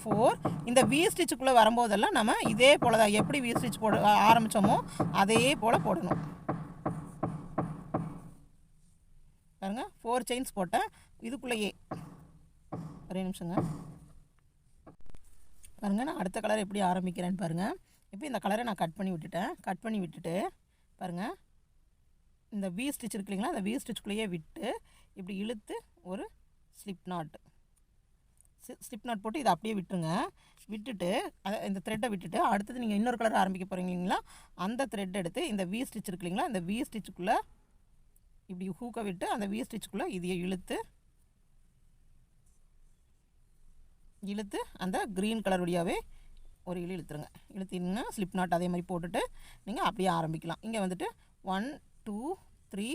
4 இந்த வி ஸ்டிச்சுக்குள்ளே வரும்போதெல்லாம் நம்ம இதே போல் தான் எப்படி வி ஸ்டிச் போட ஆரம்பித்தோமோ அதே போல் போடணும். பாருங்கள், 4 செயின்ஸ் போட்டேன். இதுக்குள்ளேயே ஒரே நிமிஷங்க. பாருங்கள், நான் அடுத்த கலர் எப்படி ஆரம்பிக்கிறேன்னு பாருங்கள். இப்போ இந்த கலரை நான் கட் பண்ணி விட்டுட்டு பாருங்கள், இந்த வி ஸ்டிச் இருக்கு இல்லைங்களா, அந்த வி ஸ்டிச்சுக்குள்ளேயே விட்டு இப்படி இழுத்து ஒரு ஸ்லிப் நாட் போட்டு இதை அப்படியே விட்டுருங்க. விட்டுட்டு இந்த த்ரெட்டை விட்டுட்டு அடுத்தது நீங்கள் இன்னொரு கலர் ஆரம்பிக்க போகிறீங்க இல்லைங்களா, அந்த த்ரெட் எடுத்து இந்த வி ஸ்டிச் இருக்கு இல்லைங்களா, இந்த வி ஸ்டிச்சுக்குள்ளே இப்படி ஹூக்கை விட்டு அந்த வி ஸ்டிச்சுக்குள்ளே இதையை இழுத்து அந்த க்ரீன் கலர் வழியாகவே ஒரு இழுத்துருங்க. இழுத்திங்கன்னா ஸ்லிப் நாட் அதே மாதிரி போட்டுட்டு நீங்கள் அப்படியே ஆரம்பிக்கலாம். இங்கே வந்துட்டு 1 2 3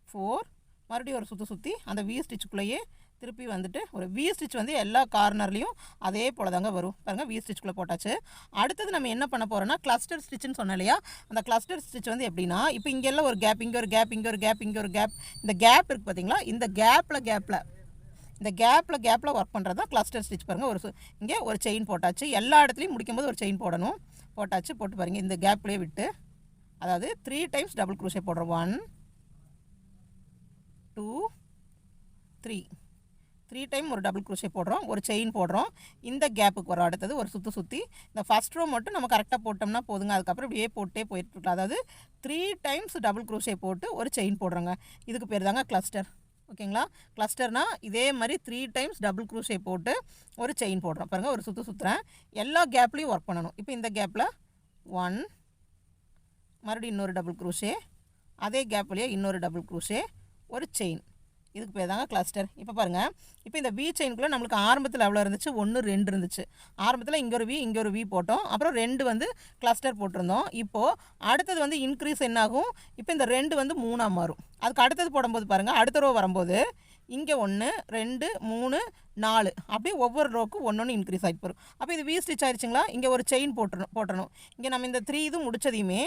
4 மறுபடியும் ஒரு சுற்றி அந்த வி ஸ்டிச்சுக்குள்ளேயே திருப்பி வந்துட்டு ஒரு வி ஸ்டிச் வந்து எல்லா கார்னர்லேயும் அதே போல் தாங்க வரும். பாருங்கள், வி ஸ்டிச்சுக்குள்ளே போட்டாச்சு. அடுத்தது நம்ம என்ன பண்ண போகிறோன்னா கிளஸ்டர் ஸ்டிச்சுன்னு சொன்னோம் இல்லையா, அந்த கிளஸ்டர் ஸ்டிச் வந்து எப்படின்னா, இப்போ இங்கெல்லாம் ஒரு கேப், இங்கே ஒரு கேப், இங்கே ஒரு கேப், இங்கே ஒரு கேப், இந்த கேப் இருக்குது பார்த்தீங்களா, இந்த கேப்பில் ஒர்க் பண்ணுறது தான் கிளஸ்டர் ஸ்டிச். பாருங்கள், இங்கே ஒரு செயின் போட்டாச்சு. எல்லா இடத்துலையும் முடிக்கும்போது ஒரு செயின் போடணும். போட்டாச்சு. போட்டு பாருங்கள், இந்த கேப்லேயே விட்டு, அதாவது 3 டைம்ஸ் டபுள் க்ரோஷே போடுறோம். 1 2 3 டைம் ஒரு டபுள் க்ரோஷே போடுறோம், ஒரு செயின் போடுறோம். இந்த கேப்புக்கு வரும். அடுத்தது ஒரு சுற்றி இந்த ஃபஸ்ட் ரோ மட்டும் நம்ம கரெக்டாக போட்டோம்னா போதுங்க. அதுக்கப்புறம் இப்படியே போட்டே போயிட்டுருக்கலாம். அதாவது 3 டைம்ஸ் டபுள் க்ரோஷே போட்டு ஒரு செயின் போடுறோங்க. இதுக்கு பேர் தாங்க கிளஸ்டர். ஓகேங்களா, கிளஸ்டர்னால் இதே மாதிரி 3 டைம்ஸ் டபுள் க்ரோஷே போட்டு ஒரு செயின் போடுறோம். பாருங்கள், ஒரு சுற்றுறேன். எல்லா கேப்லேயும் ஒர்க் பண்ணணும். இப்போ இந்த கேப்பில் 1, மறுபடியும் இன்னொரு டபுள் க்ரோஷே, அதே கேப்லேயே இன்னொரு டபுள் க்ரோஷே, ஒரு செயின். இதுக்கு பேர் தாங்க கிளஸ்டர். இப்போ பாருங்கள், இப்போ இந்த வி செயினுக்குள்ளே நம்மளுக்கு ஆரம்பத்தில் எவ்வளோ இருந்துச்சு, 1 2 இருந்துச்சு. ஆரம்பத்தில் இங்கே ஒரு வி போட்டோம், அப்புறம் 2 வந்து கிளஸ்டர் போட்டிருந்தோம். இப்போது அடுத்தது வந்து இன்க்ரீஸ் என்னாகும், இப்போ இந்த 2 வந்து 3ஆக மாறும். அதுக்கு அடுத்தது போடும்போது பாருங்கள், அடுத்த ரோ வரும்போது இங்கே 1 2 3 4 அப்படியே ஒவ்வொரு ரோக்கும் 1 இன்க்ரீஸ் ஆகிட்டு போகும். அப்போ இது வி ஸ்டிச் ஆயிடுச்சுங்களா. இங்கே ஒரு செயின் போட்டணும். இங்கே நம்ம இந்த 3 இது முடித்ததையுமே,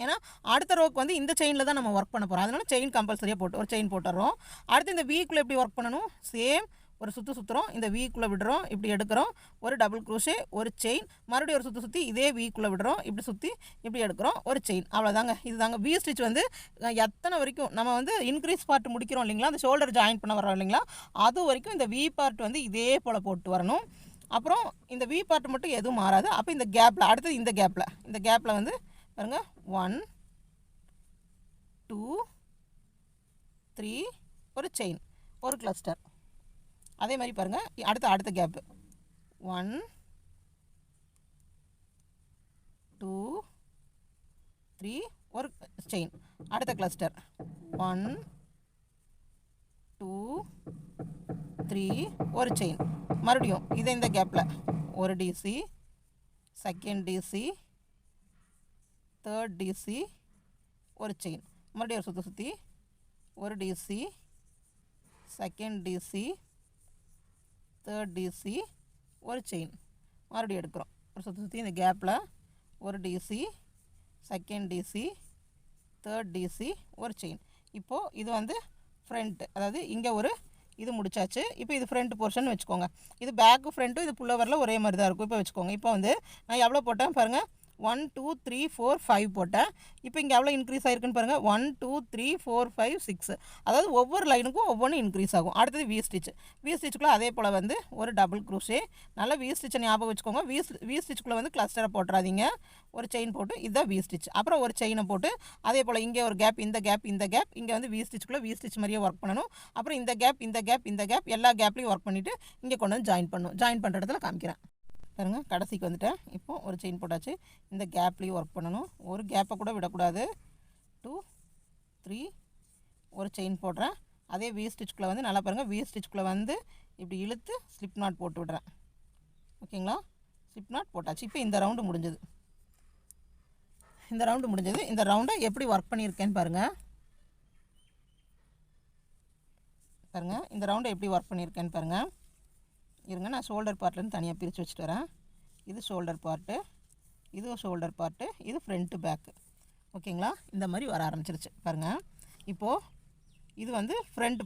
ஏன்னா அடுத்த ரோக்கு வந்து இந்த செயினில் தான் நம்ம ஒர்க் பண்ண போகிறோம். அதனால செயின் கம்பல்சரியாக போட்டு ஒரு செயின் போட்டுறோம். அடுத்து இந்த வீக்குள்ளே எப்படி ஒர்க் பண்ணணும், சேம் ஒரு சுற்றுறோம். இந்த வீக்குள்ளே விடுறோம், இப்படி எடுக்கிறோம், ஒரு டபுள் க்ரோஷே, ஒரு செயின், மறுபடியும் ஒரு சுற்றி இதே வீக்குள்ளே விடுறோம், இப்படி சுற்றி இப்படி எடுக்கிறோம், ஒரு செயின். அவ்வளோதாங்க. இதுதாங்க வி ஸ்டிச். வந்து எத்தனை வரைக்கும் நம்ம வந்து இன்க்ரீஸ் பார்ட் முடிக்கிறோம் இல்லைங்களா, அந்த ஷோல்டர் ஜாயின் பண்ண வரோம் இல்லைங்களா, அது வரைக்கும் இந்த வி பார்ட் வந்து இதே போல் போட்டு வரணும். அப்புறம் இந்த வி பார்ட் மட்டும் எதுவும் மாறாது. அப்போ இந்த கேப்பில் அடுத்தது இந்த கேப்பில் வந்து பாருங்கள், 1 2 3 ஒரு செயின் ஒரு கிளஸ்டர். அதே மாதிரி பாருங்கள், அடுத்த கேப்பு 1 2 3 ஒரு செயின். அடுத்த கிளஸ்டர் 1 2 3 ஒரு செயின். மறுபடியும் இதை இந்த கேப்பில் ஒரு DC, second DC, third DC ஒரு செயின். மறுபடியும் ஒரு சுற்றி ஒரு DC, second DC, third DC ஒரு செயின். மறுபடியும் எடுக்கிறோம் ஒரு சுற்றி இந்த கேப்பில் ஒரு DC, second DC, third DC ஒரு செயின். இப்போது இது வந்து ஃப்ரண்ட்டு, அதாவது இங்கே ஒரு இது முடிச்சாச்சு. இப்போ இது ஃப்ரண்ட் போர்ஷன் வச்சுக்கோங்க. இது பேக்கு ஃப்ரண்ட்டும் இது புல்லவரில் ஒரே மாதிரி தான் இருக்கும். இப்போ வச்சுக்கோங்க. இப்போ வந்து நான் எவ்வளோ போட்டேன் பாருங்கள், 1 2 3 4 5 போட்டேன். இப்போ இங்கே எவ்வளோ இன்க்ரீஸ் ஆகிருக்குன்னு பாருங்கள், 1 2 3 4 5 6. அதாவது ஒவ்வொரு லைனுக்கும் ஒவ்வொன்றும் இன்க்ரீஸ் ஆகும். அடுத்தது வி ஸ்டிச். வி ஸ்டிச்சுக்குள்ளே அதே போல் வந்து ஒரு டபுள் க்ரூஷே. நல்லா வி ஸ்டிச்சை ஞாபகம் வச்சுக்கோங்க. வி ஸ்டிச்சுக்குள்ளே வந்து கிளஸ்டரை போட்டுறாதீங்க. ஒரு செயின் போட்டு இதுதான் வி ஸ்டிச். அப்புறம் ஒரு செயினை போட்டு அதே போல் இங்கே ஒரு கேப், இந்த கேப், இந்த கேப், இங்கே வந்து வி ஸ்டிச்சுக்குள்ளே வி ஸ்டிச் மாதிரியே ஒர்க் பண்ணணும். அப்புறம் இந்த கேப், இந்த கேப், இந்த கேப் எல்லா கேப்லேயும் ஒர்க் பண்ணிவிட்டு இங்கே கொண்டு வந்து ஜாயின் பண்ணணும். ஜாயின் பண்ணுற இடத்துல காமிக்கிறேன் பாருங்கள். கடைசிக்கு வந்துட்டேன். இப்போது ஒரு செயின் போட்டாச்சு. இந்த கேப்லேயும் ஒர்க் பண்ணணும். ஒரு கேப்பை கூட விடக்கூடாது. 2 3 ஒரு செயின் போடுறேன். அதே வி ஸ்டிச்சுக்குள்ளே வந்து நல்லா பாருங்கள், வி ஸ்டிச்சுக்குள்ளே வந்து இப்படி இழுத்து ஸ்லிப் நாட் போட்டு விடுறேன். ஓகேங்களா? ஸ்லிப் நாட் போட்டாச்சு. இப்போ இந்த ரவுண்டு முடிஞ்சது. இந்த ரவுண்டை எப்படி ஒர்க் பண்ணியிருக்கேன்னு பாருங்கள். இந்த ரவுண்டை எப்படி ஒர்க் பண்ணியிருக்கேன்னு பாருங்கள். இருங்க, நான் ஷோல்டர் பார்ட்லேருந்து தனியாக பிரித்து வச்சுட்டு வரேன். இது ஷோல்டர் பார்ட்டு, இது ஷோல்டர் பார்ட்டு, இது ஃப்ரண்ட்டு பேக்கு. ஓகேங்களா? இந்த மாதிரி வர ஆரம்பிச்சிருச்சு பாருங்கள். இப்போது இது வந்து ஃப்ரண்ட்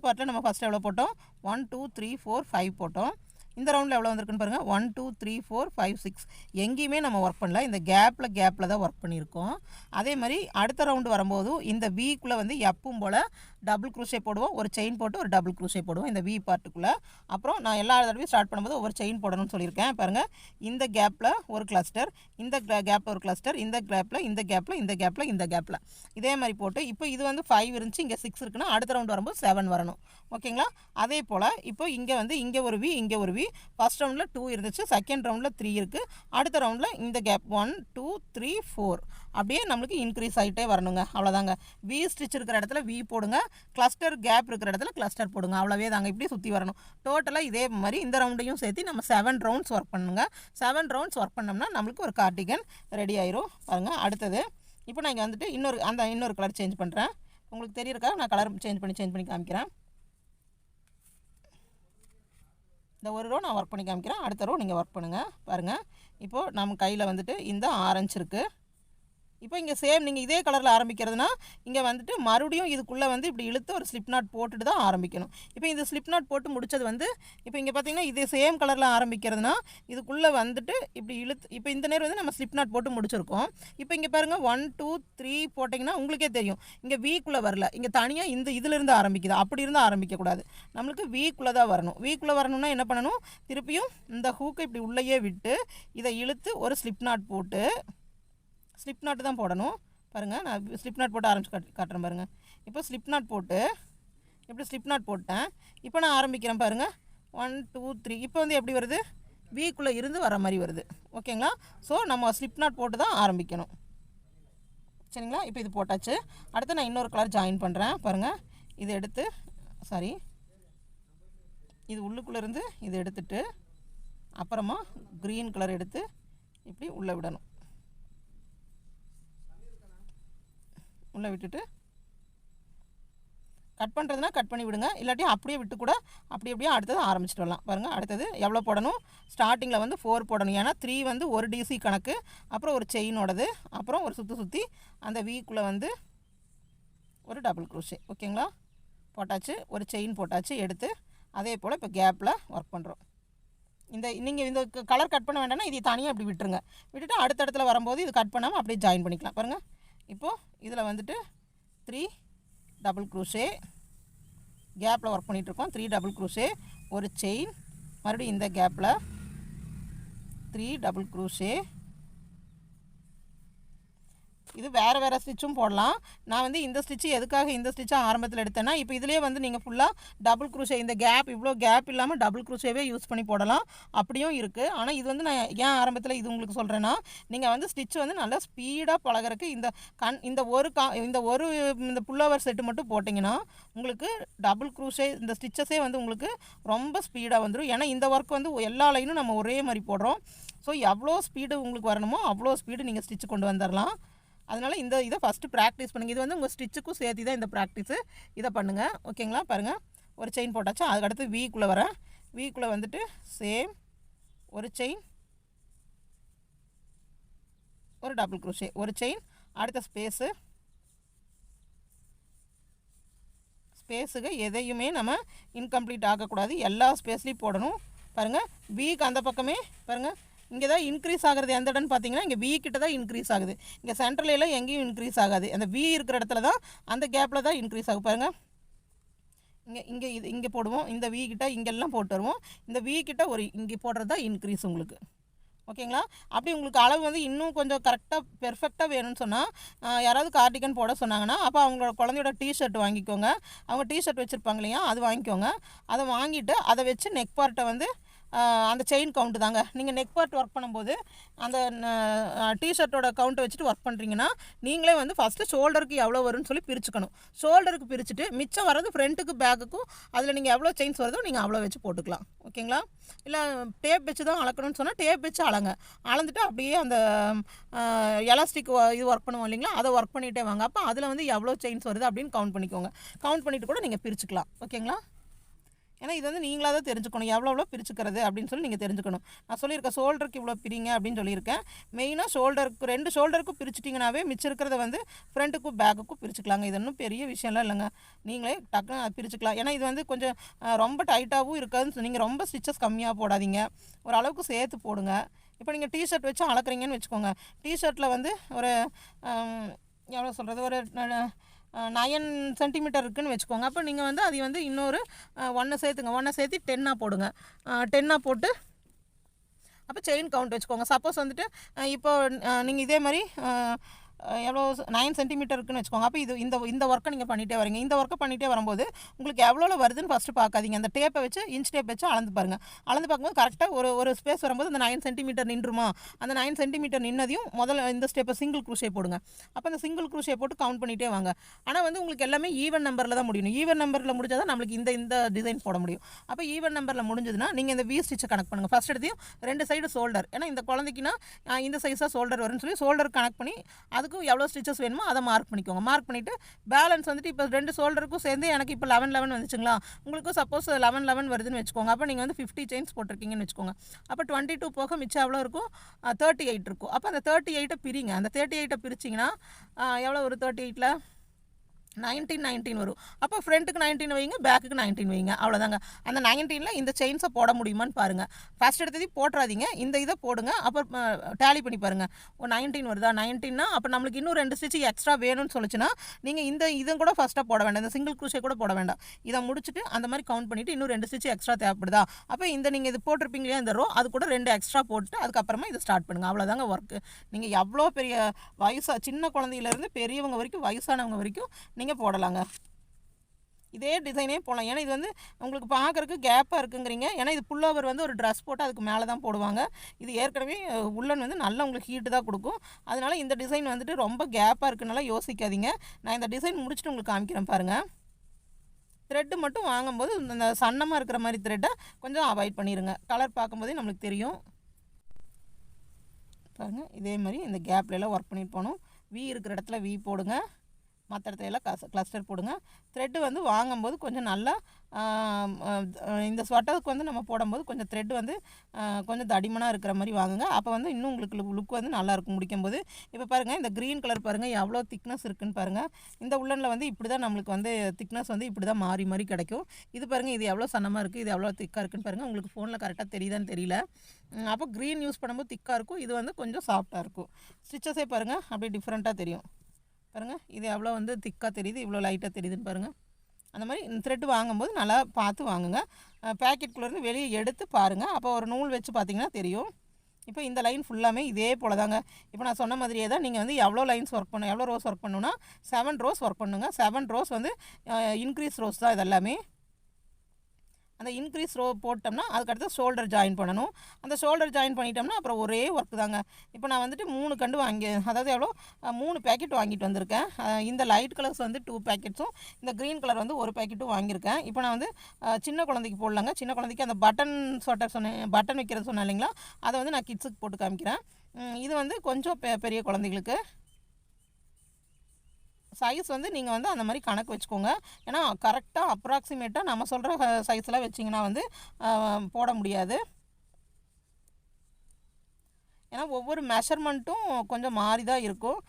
பார்ட்டில் நம்ம ஃபஸ்ட்டு எவ்வளோ போட்டோம், 1 2 3 4 5 போட்டோம். இந்த ரவுண்டில் எவ்வளோ வந்திருக்குன்னு பாருங்கள், 1 2 3 4 5 6. எங்கேயுமே நம்ம ஒர்க் பண்ணல. இந்த கேப்பில் தான் ஒர்க் பண்ணியிருக்கோம். அதே மாதிரி அடுத்த ரவுண்டு வரும்போது இந்த வீக்குள்ளே வந்து எப்பவும் போல் டபுள் க்ரூஷே போடுவோம். ஒரு செயின் போட்டு ஒரு டபுள் க்ரூஷே போடுவோம் இந்த வி பார்ட்டுக்குள்ளே. அப்புறம் நான் எல்லா தடவையும் ஸ்டார்ட் பண்ணும்போது ஒவ்வொரு செயின் போடணும்னு சொல்லியிருக்கேன் பாருங்கள். இந்த கேப்பில் ஒரு கிளஸ்டர், இந்த கேப்பில் ஒரு கிளஸ்டர், இந்த கேப்பில், இந்த கேப்பில், இந்த கேப்பில், இந்த கேப்பில், இதே மாதிரி போட்டு இப்போ இது வந்து 5 இருந்துச்சு, இங்கே 6 இருக்குன்னா அடுத்த ரவுண்டு வரும்போது 7 வரணும். ஓகேங்களா? அதே போல் இப்போ இங்கே வந்து இங்கே ஒரு வி, இங்கே ஒரு வி. ஃபஸ்ட் ரவுண்டில் 2 இருந்துச்சு, செகண்ட் ரவுண்டில் 3 இருக்குது. அடுத்த ரவுண்டில் இந்த கேப் 1 2 3 4 அப்படியே நம்மளுக்கு இன்க்ரீஸ் ஆகிட்டே வரணுங்க. அவ்வளோதாங்க. வி ஸ்டிச் இருக்கிற இடத்துல வி போடுங்க, கிளஸ்டர் கேப் இருக்கிற இடத்துல கிளஸ்டர் போடுங்க. அவ்வளோவே தாங்க. இப்படி சுற்றி வரணும். டோட்டலாக இதே மாதிரி இந்த ரவுண்டையும் சேர்த்து நம்ம 7 ரவுண்ட்ஸ் ஒர்க் பண்ணுங்க. 7 ரவுண்ட்ஸ் ஒர்க் பண்ணோம்னா நம்மளுக்கு ஒரு கார்டிகன் ரெடி ஆயிரும். பாருங்கள். அடுத்தது இப்போ நான் இங்கே வந்துட்டு இன்னொரு கலர் சேஞ்ச் பண்ணுறேன். உங்களுக்கு தெரியறதுக்காக நான் கலர் சேஞ்ச் பண்ணி காமிக்கிறேன். இந்த ஒரு ரோ நான் ஒர்க் பண்ணி காமிக்கிறேன். அடுத்த ரோ நீங்கள் ஒர்க் பண்ணுங்கள். பாருங்கள். இப்போது நம்ம கையில் வந்துட்டு இந்த ஆரஞ்சு இருக்குது. இப்போ இங்கே சேம் நீங்கள் இதே கலரில் ஆரம்பிக்கிறதுனா இங்கே வந்துட்டு மறுபடியும் இதுக்குள்ளே வந்து இப்படி இழுத்து ஒரு ஸ்லிப் நாட் போட்டுட்டு தான் ஆரம்பிக்கணும். இப்போ இந்த ஸ்லிப் நாட் போட்டு முடித்தது வந்து இப்போ இங்கே பார்த்தீங்கன்னா இதே சேம் கலரில் ஆரம்பிக்கிறதுனா இதுக்குள்ளே வந்துட்டு இப்படி இழுத்து இப்போ இந்த நேரம் வந்து நம்ம ஸ்லிப் நாட் போட்டு முடிச்சிருக்கோம். இப்போ இங்கே பாருங்கள் 1 2 3 போட்டிங்கன்னா உங்களுக்கே தெரியும் இங்கே வீக்குள்ளே வரல, இங்கே தனியாக இதிலிருந்து ஆரம்பிக்குது. அப்படி இருந்தால் ஆரம்பிக்கக்கூடாது. நம்மளுக்கு வீக்குள்ளே தான் வரணும். வீக்குள்ளே வரணும்னா என்ன பண்ணணும், திருப்பியும் இந்த ஹூக்கை இப்படி உள்ளேயே விட்டு இதை இழுத்து ஒரு ஸ்லிப் நாட் போட்டு, ஸ்லிப் நாட்டு தான் போடணும். பாருங்கள், நான் ஸ்லிப் நாட் போட்டு ஆரம்பிச்சு காட்டுறேன் பாருங்கள். இப்போ ஸ்லிப் நாட் போட்டு இப்படி ஸ்லிப் நாட் போட்டேன். இப்போ நான் ஆரம்பிக்கிறேன் பாருங்கள். 1 2 3 இப்போ வந்து எப்படி வருது, வீக்குள்ளே இருந்து வர மாதிரி வருது. ஓகேங்களா? ஸோ நம்ம ஸ்லிப் நாட் போட்டு தான் ஆரம்பிக்கணும். சரிங்களா? இப்போ இது போட்டாச்சு. அடுத்து நான் இன்னொரு கலர் ஜாயின் பண்ணுறேன் பாருங்கள். இது எடுத்து இது உள்ளுக்குள்ளே இருந்து இது எடுத்துட்டு அப்புறமா க்ரீன் கலர் எடுத்து இப்படி உள்ளே விடணும். உள்ளே விட்டுட்டு கட் பண்ணுறதுனா கட் பண்ணி விடுங்க, இல்லாட்டி அப்படியே விட்டு கூட அப்படியே அடுத்தது ஆரம்பிச்சிட்டு வரலாம். பாருங்கள். அடுத்தது எவ்வளோ போடணும், ஸ்டார்டிங்கில் வந்து 4 போடணும். ஏன்னா 3 வந்து ஒரு டிசி கணக்கு, அப்புறம் ஒரு செயினோடது, அப்புறம் ஒரு சுற்றி அந்த வீக்குள்ளே வந்து ஒரு டபுள் க்ரோஷே. ஓகேங்களா? போட்டாச்சு. ஒரு செயின் போட்டாச்சு. எடுத்து அதே போல் இப்போ கேப்பில் ஒர்க் பண்ணுறோம். நீங்கள் இந்த கலர் கட் பண்ண வேண்டாம்னா இதை தனியாக அப்படி விட்டுருங்க. விட்டுட்டு அடுத்த இடத்துல வரும்போது இது கட் பண்ணாமல் அப்படியே ஜாயின் பண்ணிக்கலாம். பாருங்கள். இப்போது இதில் வந்துட்டு 3 டபுள் க்ரூஷே கேப்பில் ஒர்க் பண்ணிகிட்ருக்கோம். 3 டபுள் க்ரூஷே, ஒரு செயின், மறுபடியும் இந்த கேப்பில் 3 டபுள் க்ரூஷே, இது வேறு வேறு ஸ்டிச்சும் போடலாம். நான் வந்து இந்த ஸ்டிச்சு எதுக்காக இந்த ஸ்டிச்சை ஆரம்பத்தில் எடுத்தேன்னா, இப்போ இதிலே வந்து நீங்கள் ஃபுல்லாக டபுள் க்ரூஷே, இந்த கேப் இவ்வளோ கேப் இல்லாமல் டபுள் க்ரூஷேவே யூஸ் பண்ணி போடலாம், அப்படியும் இருக்குது. ஆனால் இது வந்து நான் ஏன் ஆரம்பத்தில் இது உங்களுக்கு சொல்கிறேன்னா, நீங்கள் வந்து ஸ்டிச் வந்து நல்லா ஸ்பீடாக பழகிறதுக்கு இந்த புல்லோவர் செட்டு மட்டும் போட்டிங்கன்னா உங்களுக்கு டபுள் க்ரூஷே இந்த ஸ்டிச்சஸே வந்து உங்களுக்கு ரொம்ப ஸ்பீடாக வந்துடும். ஏன்னா இந்த ஒர்க் வந்து எல்லா லைனும் நம்ம ஒரே மாதிரி போடுறோம். ஸோ எவ்வளோ ஸ்பீடு உங்களுக்கு வரணுமோ அவ்வளோ ஸ்பீடு நீங்கள் ஸ்டிச் கொண்டு வந்துடலாம். அதனால் இதை ஃபஸ்ட்டு ப்ராக்டிஸ் பண்ணுங்கள். இது வந்து உங்கள் ஸ்டிச்சுக்கும் சேர்த்து தான் இந்த ப்ராக்டிஸு. இதை பண்ணுங்கள், ஓகேங்களா? பாருங்கள், ஒரு செயின் போட்டாச்சா, அதுக்கடுத்து வீக்குள்ளே வரேன். வீக்குள்ளே வந்துட்டு சேம் ஒரு செயின், ஒரு டபுள் க்ரோஷே, ஒரு செயின், அடுத்த ஸ்பேஸுக்கு எதையுமே நம்ம இன்கம்ப்ளீட் ஆகக்கூடாது, எல்லா ஸ்பேஸ்லேயும் போடணும். பாருங்கள், வீக்கு அந்த பக்கமே பாருங்கள், இங்கே தான் இன்க்ரீஸ் ஆகிறது எந்த இடம்னு பார்த்தீங்கன்னா இங்கே வி கிட்ட தான் இன்க்ரீஸ் ஆகுது. இங்கே சென்ட்ரலாம் எங்கேயும் இன்க்ரீஸ் ஆகாது. அந்த வி இருக்கிற இடத்துல தான் அந்த கேப்பில் தான் இன்க்ரீஸ் ஆகும். பாருங்கள், இங்கே போடுவோம், இந்த வி கிட்ட இங்கெல்லாம் போட்டு வருவோம். இந்த வி கிட்ட இங்கே போடுறது தான் இன்க்ரீஸ் உங்களுக்கு, ஓகேங்களா? அப்படி உங்களுக்கு அளவு வந்து இன்னும் கொஞ்சம் கரெக்டாக பெர்ஃபெக்டாக வேணும்னு சொன்னால் யாராவது கார்டிகன் போட சொன்னாங்கன்னா அப்போ அவங்களோட குழந்தையோட டிஷர்ட் வாங்கிக்கோங்க. அவங்க டிஷர்ட் வச்சுருப்பாங்க இல்லையா, அது வாங்கிக்கோங்க. அதை வாங்கிட்டு அதை வச்சு நெக் பார்ட்டை வந்து அந்த செயின் கவுண்ட்டு தாங்க. நீங்கள் நெக் பார்ட் ஒர்க் பண்ணும்போது அந்த டிஷர்ட்டோட கவுண்ட்டை வச்சுட்டு ஒர்க் பண்ணுறீங்கன்னா நீங்களே வந்து ஃபஸ்ட்டு ஷோல்டருக்கு எவ்வளோ வரும்னு சொல்லி பிரிச்சுக்கணும். ஷோல்டருக்கு பிரிச்சுட்டு மிச்சம் வர்றது ஃப்ரண்ட்டுக்கு பேக்குக்கும் அதில் நீங்கள் எவ்வளோ செயின்ஸ் வருதோ நீங்கள் அவ்வளோ வச்சு போட்டுக்கலாம், ஓகேங்களா? இல்லை டேப் வச்சு தான் அளக்கணும்னு சொன்னால் டேப் வச்சு அளந்துட்டு அப்படியே அந்த எலாஸ்டிக் இது ஒர்க் பண்ணுவோம் இல்லைங்களா, அதை ஒர்க் பண்ணிகிட்டே வாங்க. அப்போ அதில் வந்து எவ்வளோ செயின்ஸ் வருது அப்படின்னு கவுண்ட் பண்ணிக்கோங்க. கவுண்ட் பண்ணிவிட்டு கூட நீங்கள் பிரிச்சுக்கலாம், ஓகேங்களா? ஏன்னா இது வந்து நீங்களாக தான் தெரிஞ்சுக்கணும் எவ்வளோ பிரிச்சுக்கிறது அப்படின்னு சொல்லி நீங்கள் தெரிஞ்சுக்கணும். நான் சொல்லியிருக்கேன் ஷோல்டருக்கு இவ்வளோ பிரிங்க அப்படின்னு சொல்லியிருக்கேன். மெயினாக ஷோல்டருக்கு 2 ஷோல்டருக்கும் பிரிச்சுட்டிங்கனாவே மிச்சம் இருக்கிறத வந்து ஃப்ரண்ட்டுக்கும் பேக்குக்கும் பிரிச்சுக்கலாங்க. இது ஒன்றும் பெரிய விஷயம்லாம் இல்லைங்க, நீங்களே டக்குன்னு பிரிச்சுக்கலாம். ஏன்னா இது வந்து கொஞ்சம் ரொம்ப டைட்டாகவும் இருக்காதுன்னு நீங்கள் ரொம்ப ஸ்டிச்சஸ் கம்மியாக போடாதீங்க, ஓரளவுக்கு சேர்த்து போடுங்க. இப்போ நீங்கள் டிஷர்ட் வச்சு அளக்குறீங்கன்னு வச்சுக்கோங்க. டிஷர்ட்டில் வந்து ஒரு எவ்வளோ சொல்கிறது, ஒரு 9 சென்டிமீட்டர் இருக்குதுன்னு வச்சுக்கோங்க. அப்போ நீங்கள் வந்து அதை வந்து இன்னொரு 1 சேர்த்துங்க, 1 சேர்த்து 10 போடுங்க. 10 போட்டு அப்போ செயின் கவுண்ட் வச்சுக்கோங்க. சப்போஸ் வந்துட்டு இப்போ நீங்கள் இதே மாதிரி எவ்வளோ 9 சென்டிமீட்டர் இருக்குன்னு வச்சுக்கோங்க. அப்போ இந்த ஒர்க்கை நீங்கள் பண்ணிகிட்டே வரீங்க. இந்த ஒர்க்கை பண்ணிகிட்டே வரும்போது உங்களுக்கு எவ்வளோ வருதுன்னு ஃபஸ்ட்டு பார்க்காதீங்க. அந்த டேப்பை வச்சு இன்ச் டேப் வச்சு அளந்து பாருங்கள். அளந்து பார்க்கும்போது கரெக்டாக ஒரு ஸ்பேஸ் வரும்போது அந்த 9 சென்டிமீட்டர் நின்றுமா, அந்த 9 சென்டிமீட்டர் நின்னதையும் முதல்ல இந்த ஸ்டெப்பை சிங்கிள் க்ரூஷே போடுங்க. அப்போ அந்த சிங்கிள் க்ரூஷே போட்டு கவுண்ட் பண்ணிகிட்டே வாங்க. ஆனால் வந்து உங்களுக்கு எல்லாமே ஈவன் நம்பரில் தான் முடியணும். ஈவன் நம்பரில் முடிஞ்சால் தான் நம்மளுக்கு இந்த டிசைன் போட முடியும். அப்போ ஈவன் நம்பரில் முடிஞ்சதுன்னா நீங்கள் இந்த வி ஸ்டிச்சை கனெக்ட் பண்ணுங்கள். ஃபஸ்ட் எடுத்தையும் 2 சைடு ஷோல்டர், ஏன்னா இந்த குழந்தைக்குன்னா இந்த சைஸாக ஷோல்டர் வரும்னு சொல்லி ஷோல்டர் கனெக்ட் பண்ணி அதுக்கு எவ்வளோ ஸ்டிச்சஸ் வேணுமோ அதை மார்க் பண்ணிக்கோங்க. மார்க் பண்ணிவிட்டு பேலன்ஸ் வந்துட்டு இப்போ 2 ஷோல்டருக்கும் சேர்ந்து எனக்கு இப்போ 11 வந்துச்சுங்களா, உங்களுக்கு சப்போஸ் 11 வருதுன்னு வச்சுக்கோங்க. அப்போ நீங்கள் வந்து 50 செயின்ஸ் போட்டிருக்கீங்கன்னு வச்சுக்கோங்க. அப்போ 22 போக மிச்சம் எவ்வளோ இருக்கும், 38 இருக்கும். அப்போ அந்த 38 பிரிங்க. அந்த 38 பிரிச்சிங்கன்னா எவ்வளோ ஒரு 38ல் 19 வரும். அப்போ ஃப்ரண்ட்டுக்கு 19 வைங்க, பேக்குக்கு 19 வைங்க, அவ்வளோதாங்க. அந்த 19ல் இந்த செயின்ஸை போட முடியுமான்னு பாருங்கள். ஃபஸ்ட் எடுத்ததையும் போட்டுறாதீங்க, இந்த இதை போடுங்க. அப்புறம் டேலி பண்ணி பாருங்கள். 19 வருதா, 19னா அப்போ நம்மளுக்கு இன்னும் 2 ஸ்டிச்சு எக்ஸ்ட்ரா வேணும்னு சொல்லிச்சுன்னா நீங்கள் இதை கூட ஃபஸ்ட்டாக போட வேண்டாம், இந்த சிங்கிள் க்ரூஷே கூட போட வேண்டாம். இதை முடிச்சுட்டு அந்த மாதிரி கவுண்ட் பண்ணிவிட்டு இன்னும் 2 ஸ்டிச்சு எக்ஸ்ட்ரா தேவைப்படுதா, அப்போ நீங்கள் இது போட்டிருப்பீங்க இல்லையா இந்த ரோ, அது கூட 2 எக்ஸ்ட்ரா போட்டு அதுக்கப்புறமா இதை ஸ்டார்ட் பண்ணுங்கள், அவ்வளோதாங்க ஒர்க்கு. நீங்கள் எவ்வளோ பெரிய சின்ன குழந்தையிலேருந்து பெரியவங்க வரைக்கும் வயசானவங்க வரைக்கும் நீங்கள் போடலாங்க. இதே டிசைனே போடலாம். ஏன்னா இது வந்து உங்களுக்கு பார்க்குறதுக்கு கேப்பாக இருக்குங்கிறீங்க. ஏன்னா இது புல்லோவர் வந்து ஒரு ட்ரெஸ் போட்டு அதுக்கு மேலே தான் போடுவாங்க. இது ஏற்கனவே உள்ளன் வந்து நல்லா உங்களுக்கு ஹீட்டு தான் கொடுக்கும். அதனால் இந்த டிசைன் வந்துட்டு ரொம்ப கேப்பாக இருக்குனால யோசிக்காதீங்க. நான் இந்த டிசைன் முடிச்சுட்டு உங்களுக்கு காமிக்கிறேன் பாருங்கள். த்ரெட்டு மட்டும் வாங்கும்போது இந்த சன்னமாக இருக்கிற மாதிரி த்ரெட்டை கொஞ்சம் அவாய்ட் பண்ணிடுங்க. கலர் பார்க்கும்போதே நம்மளுக்கு தெரியும் பாருங்கள். இதே மாதிரி இந்த கேப்லலாம் ஒர்க் பண்ணிட்டு போகணும். வி இருக்கிற இடத்துல வி போடுங்க, மற்ற இடத்துல எல்லாம் கிளஸ்டர் போடுங்க. த்ரெட்டு வந்து வாங்கும்போது கொஞ்சம் நல்லா இந்த ஸ்வெட்டருக்கு வந்து நம்ம போடும்போது கொஞ்சம் த்ரெட்டு வந்து கொஞ்சம் தடிமனாக இருக்கிற மாதிரி வாங்குங்க. அப்போ வந்து இன்னும் உங்களுக்கு லுக் வந்து நல்லாயிருக்கும் முடிக்கும்போது. இப்போ பாருங்கள், இந்த க்ரீன் கலர் பாருங்கள் எவ்வளோ திக்னஸ் இருக்குதுன்னு பாருங்கள். இந்த உள்ளனில் வந்து இப்படி தான் நம்மளுக்கு வந்து திக்னஸ் வந்து இப்படி தான் மாறி கிடைக்கும். இது பாருங்கள், இது எவ்வளோ சன்னமாக இருக்குது, இது எவ்வளோ திக்காக இருக்குதுன்னு பாருங்கள். உங்களுக்கு ஃபோனில் கரெக்டாக தெரியுதான்னு தெரியல. அப்போ க்ரீன் யூஸ் பண்ணும்போது திக்காக இருக்கும், இது வந்து கொஞ்சம் சாஃப்டாக இருக்கும். ஸ்டிச்சஸே பாருங்கள் அப்படியே டிஃப்ரெண்ட்டாக தெரியும் பாருங்கள். இது எவ்வளோ வந்து திக்காக தெரியுது, இவ்வளோ லைட்டாக தெரியுதுன்னு பாருங்கள். அந்த மாதிரி த்ரெட்டு வாங்கும்போது நல்லா பார்த்து வாங்குங்க. பேக்கெட்குள்ளேருந்து வெளியே எடுத்து பாருங்கள். அப்போ ஒரு நூல் வச்சு பார்த்திங்கன்னா தெரியும். இப்போ இந்த லைன் ஃபுல்லாமே இதே போல் தாங்க. இப்போ நான் சொன்ன மாதிரியே தான் நீங்கள் வந்து எவ்வளோ லைன்ஸ் ஒர்க் பண்ணணும், எவ்வளோ ரோஸ் ஒர்க் பண்ணணும்னா 7 ரோஸ் ஒர்க் பண்ணுங்க. 7 ரோஸ் வந்து இன்க்ரீஸ் ரோஸ் தான் இது எல்லாமே. அந்த இன்க்ரீஸ் ரோ போட்டோம்னா அதுக்கடுத்து ஷோல்டர் ஜாயின் பண்ணணும். அந்த ஷோல்டர் ஜாயின் பண்ணிட்டோம்னா அப்புறம் ஒரே ஒர்க் தாங்க. இப்போ நான் வந்துட்டு 3 கண்டு அதாவது எவ்வளோ 3 பேக்கெட் வாங்கிட்டு வந்திருக்கேன். இந்த லைட் கலர்ஸ் வந்து 2 பேக்கெட்ஸும், இந்த க்ரீன் கலர் வந்து 1 பேக்கெட்டும் வாங்கியிருக்கேன். இப்போ நான் வந்து சின்ன குழந்தைக்கு போடலாங்க. சின்ன குழந்தைக்கு அந்த பட்டன் ஸ்வெட்டர் சொன்னேன், பட்டன் வைக்கிறது சொன்னேன் இல்லைங்களா, அதை வந்து நான் கிட்ஸுக்கு போட்டு காமிக்கிறேன். இது வந்து கொஞ்சம் பெரிய குழந்தைங்களுக்கு சைஸ் வந்து நீங்கள் வந்து அந்த மாதிரி கணக்கு வச்சுக்கோங்க. ஏன்னா கரெக்டாக அப்ராக்சிமேட்டாக நம்ம சொல்கிற சைஸ்லாம் வச்சிங்கன்னா வந்து போட முடியாது. ஏன்னா ஒவ்வொரு மெஷர்மெண்ட்டும் கொஞ்சம் மாறி தான் இருக்கும்.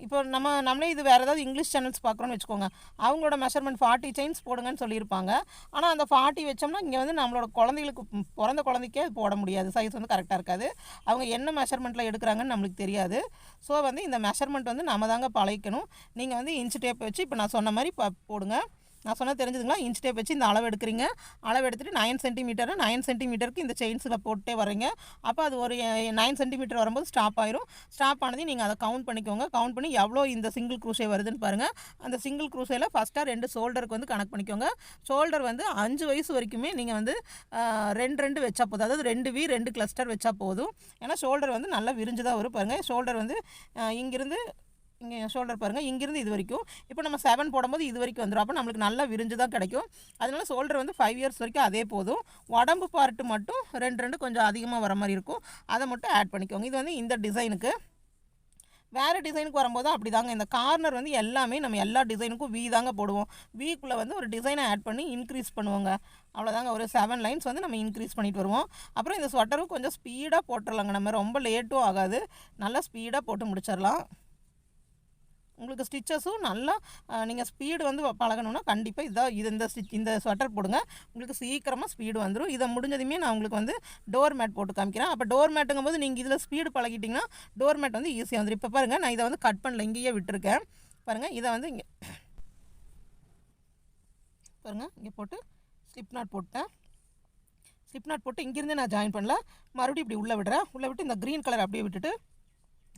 இப்போ நம்மளே இது வேறு ஏதாவது இங்கிலீஷ் சேனல்ஸ் பார்க்குறோன்னு வச்சுக்கோங்க, அவங்களோட மெஷர்மெண்ட் 40 செயின்ஸ் போடுங்கன்னு சொல்லியிருப்பாங்க. ஆனால் அந்த 40 வச்சோம்னா இங்கே வந்து நம்மளோட குழந்தைகளுக்கு பிறந்த குழந்தைக்கே அது போட முடியாது, சைஸ் வந்து கரெக்டாக இருக்காது. அவங்க என்ன மெஷர்மெண்ட்டில் எடுக்கிறாங்கன்னு நம்மளுக்கு தெரியாது. ஸோ வந்து இந்த மெஷர்மெண்ட் வந்து நம்ம தாங்க பழகிக்கணும். நீங்கள் வந்து இன்ச் டேப் வச்சு இப்போ நான் சொன்ன மாதிரி போடுங்க. நான் சொன்னால் தெரிஞ்சுதுங்களா? இன்ச் டேப் வச்சு இந்த அளவு எடுக்கிறீங்க. அளவு எடுத்துகிட்டு 9 சென்டிமீட்டர் 9 சென்டிமீட்டருக்கு இந்த செயின்ஸில் போட்டே வரீங்க. அப்போ அது ஒரு 9 சென்டிமீட்டர் வரும்போது ஸ்டாப் ஆயிரும். ஸ்டாப் ஆனதையும் நீங்கள் அதை கவுண்ட் பண்ணிக்கோங்க. கவுண்ட் பண்ணி எவ்வளோ இந்த சிங்கிள் க்ரூஷே வருதுன்னு பாருங்கள். அந்த சிங்கிள் க்ரூஷேயில் ஃபஸ்ட்டாக 2 ஷோல்டருக்கு வந்து கனெக்ட் பண்ணிக்கோங்க. ஷோல்டர் வந்து 5 வயசு வரைக்குமே நீங்கள் வந்து 2 வச்சா போதும். அதாவது 2 கிளஸ்டர் வச்சா போதும். ஏன்னா ஷோல்டர் வந்து நல்லா விரிஞ்சு தான் வரும். பாருங்கள், ஷோல்டர் வந்து இங்கேருந்து இங்கே ஷோல்டர் பாருங்கள், இங்கேருந்து இது வரைக்கும். இப்போ நம்ம 7 போடும்போது இது வரைக்கும் வந்துடும். அப்போ நம்மளுக்கு நல்லா விரிஞ்சு தான் கிடைக்கும். அதனால ஷோல்டர் வந்து 5 இயர்ஸ் வரைக்கும் அதே போதும். உடம்பு பார்ட்டு மட்டும் 2 கொஞ்சம் அதிகமாக வர மாதிரி இருக்கும். அதை மட்டும் ஆட் பண்ணிக்கோங்க. இது வந்து இந்த டிசைனுக்கு. வேறு டிசைனுக்கு வரும்போது அப்படி தாங்க. இந்த கார்னர் வந்து எல்லாமே நம்ம எல்லா டிசைனுக்கும் வி தாங்க போடுவோம். வீக்குள்ளே வந்து ஒரு டிசைனை ஆட் பண்ணி இன்க்ரீஸ் பண்ணுவோங்க. அவ்வளோதாங்க. ஒரு 7 லைன்ஸ் வந்து நம்ம இன்க்ரீஸ் பண்ணிட்டு வருவோம். அப்புறம் இந்த ஸ்வெட்டரும் கொஞ்சம் ஸ்பீடாக போட்டுடலாங்க. நம்ம ரொம்ப லேட்டும் ஆகாது, நல்லா ஸ்பீடாக போட்டு முடிச்சிடலாம். உங்களுக்கு ஸ்டிச்சஸும் நல்லா நீங்கள் ஸ்பீடு வந்து பழகணுன்னா கண்டிப்பாக இந்த ஸ்வெட்டர் போடுங்க. உங்களுக்கு சீக்கிரமாக ஸ்பீடு வந்துடும். இதை முடிஞ்சதுமே நான் உங்களுக்கு வந்து டோர் மேட் போட்டு காமிக்கிறேன். அப்போ டோர் மேட்டுங்கும் போது நீங்கள் இதில் ஸ்பீடு பழகிட்டிங்கன்னா டோர் மேட் வந்து ஈஸியாக வந்துடும். இப்போ பாருங்கள், நான் இதை வந்து கட் பண்ணல, இங்கேயே விட்டுருக்கேன். பாருங்கள், இதை வந்து இங்கே பாருங்கள், இங்கே போட்டு ஸ்லிப் நாட் போட்டேன். ஸ்லிப் நாட் போட்டு இங்கேருந்து நான் ஜாயின் பண்ணல, மறுபடியும் இப்படி உள்ளே விடுறேன். உள்ளே விட்டு இந்த க்ரீன் கலர் அப்படியே விட்டுட்டு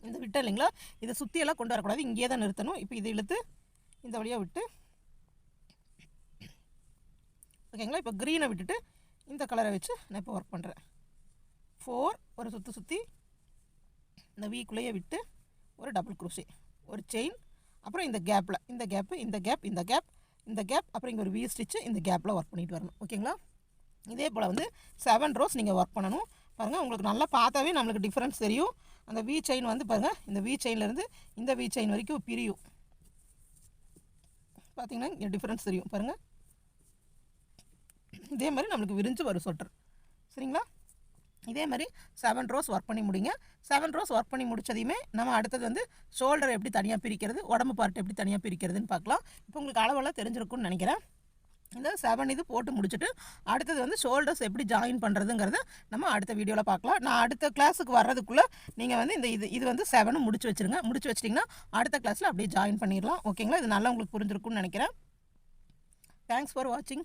இந்த விட்டேன் இல்லைங்களா, இதை சுற்றியெல்லாம் கொண்டு வரக்கூடாது, இங்கேயே தான் நிறுத்தணும். இப்போ இதை இழுத்து இந்த வழியாக விட்டு, ஓகேங்களா. இப்போ க்ரீனை விட்டுட்டு இந்த கலரை வச்சு நான் இப்போ ஒர்க் பண்ணுறேன். 4 ஒரு சுற்றி இந்த வீக்குள்ளேயே விட்டு ஒரு டபுள் க்ரூஷே, ஒரு செயின், அப்புறம் இந்த கேப்பில் இந்த கேப், அப்புறம் இங்கே ஒரு வி ஸ்டிச்சு இந்த கேப்பில் ஒர்க் பண்ணிட்டு வரணும். ஓகேங்களா. இதே போல் வந்து 7 ரோஸ் நீங்கள் ஒர்க் பண்ணணும். பாருங்கள், உங்களுக்கு நல்லா பார்த்தாவே நம்மளுக்கு டிஃப்ரென்ஸ் தெரியும். அந்த வி செயின் வந்து பாருங்கள், இந்த வி செயின்லேருந்து இந்த வி செயின் வரைக்கும் பிரியும். பார்த்திங்கன்னா இங்கே டிஃப்ரென்ஸ் தெரியும் பாருங்கள். இதே மாதிரி நம்மளுக்கு விரிஞ்சு வரும் ஸ்வெட்டர். சரிங்களா. இதே மாதிரி 7 ரோஸ் ஒர்க் பண்ணி முடிங்க. 7 ரோஸ் ஒர்க் பண்ணி முடித்ததையுமே நம்ம அடுத்தது வந்து ஷோல்டரை எப்படி தனியாக பிரிக்கிறது, உடம்பு பார்ட் எப்படி தனியாக பிரிக்கிறதுன்னு பார்க்கலாம். இப்போ உங்களுக்கு அளவெல்லாம் தெரிஞ்சிருக்குன்னு நினைக்கிறேன். இந்த 7 இது போட்டு முடிச்சுட்டு அடுத்தது வந்து ஷோல்டர்ஸ் எப்படி ஜாயின் பண்ணுறதுங்கிறத நம்ம அடுத்த வீடியோவில் பார்க்கலாம். நான் அடுத்த கிளாஸுக்கு வர்றதுக்குள்ளே நீங்கள் வந்து இது வந்து 7 முடிச்சு வச்சுருங்க. முடிச்சு வச்சிட்டிங்கன்னா அடுத்த கிளாஸில் அப்படியே ஜாயின் பண்ணிடலாம். ஓகேங்களா. இது நல்லா உங்களுக்கு புரிஞ்சிருக்குன்னு நினைக்கிறேன். தேங்க்ஸ் ஃபார் வாட்சிங்.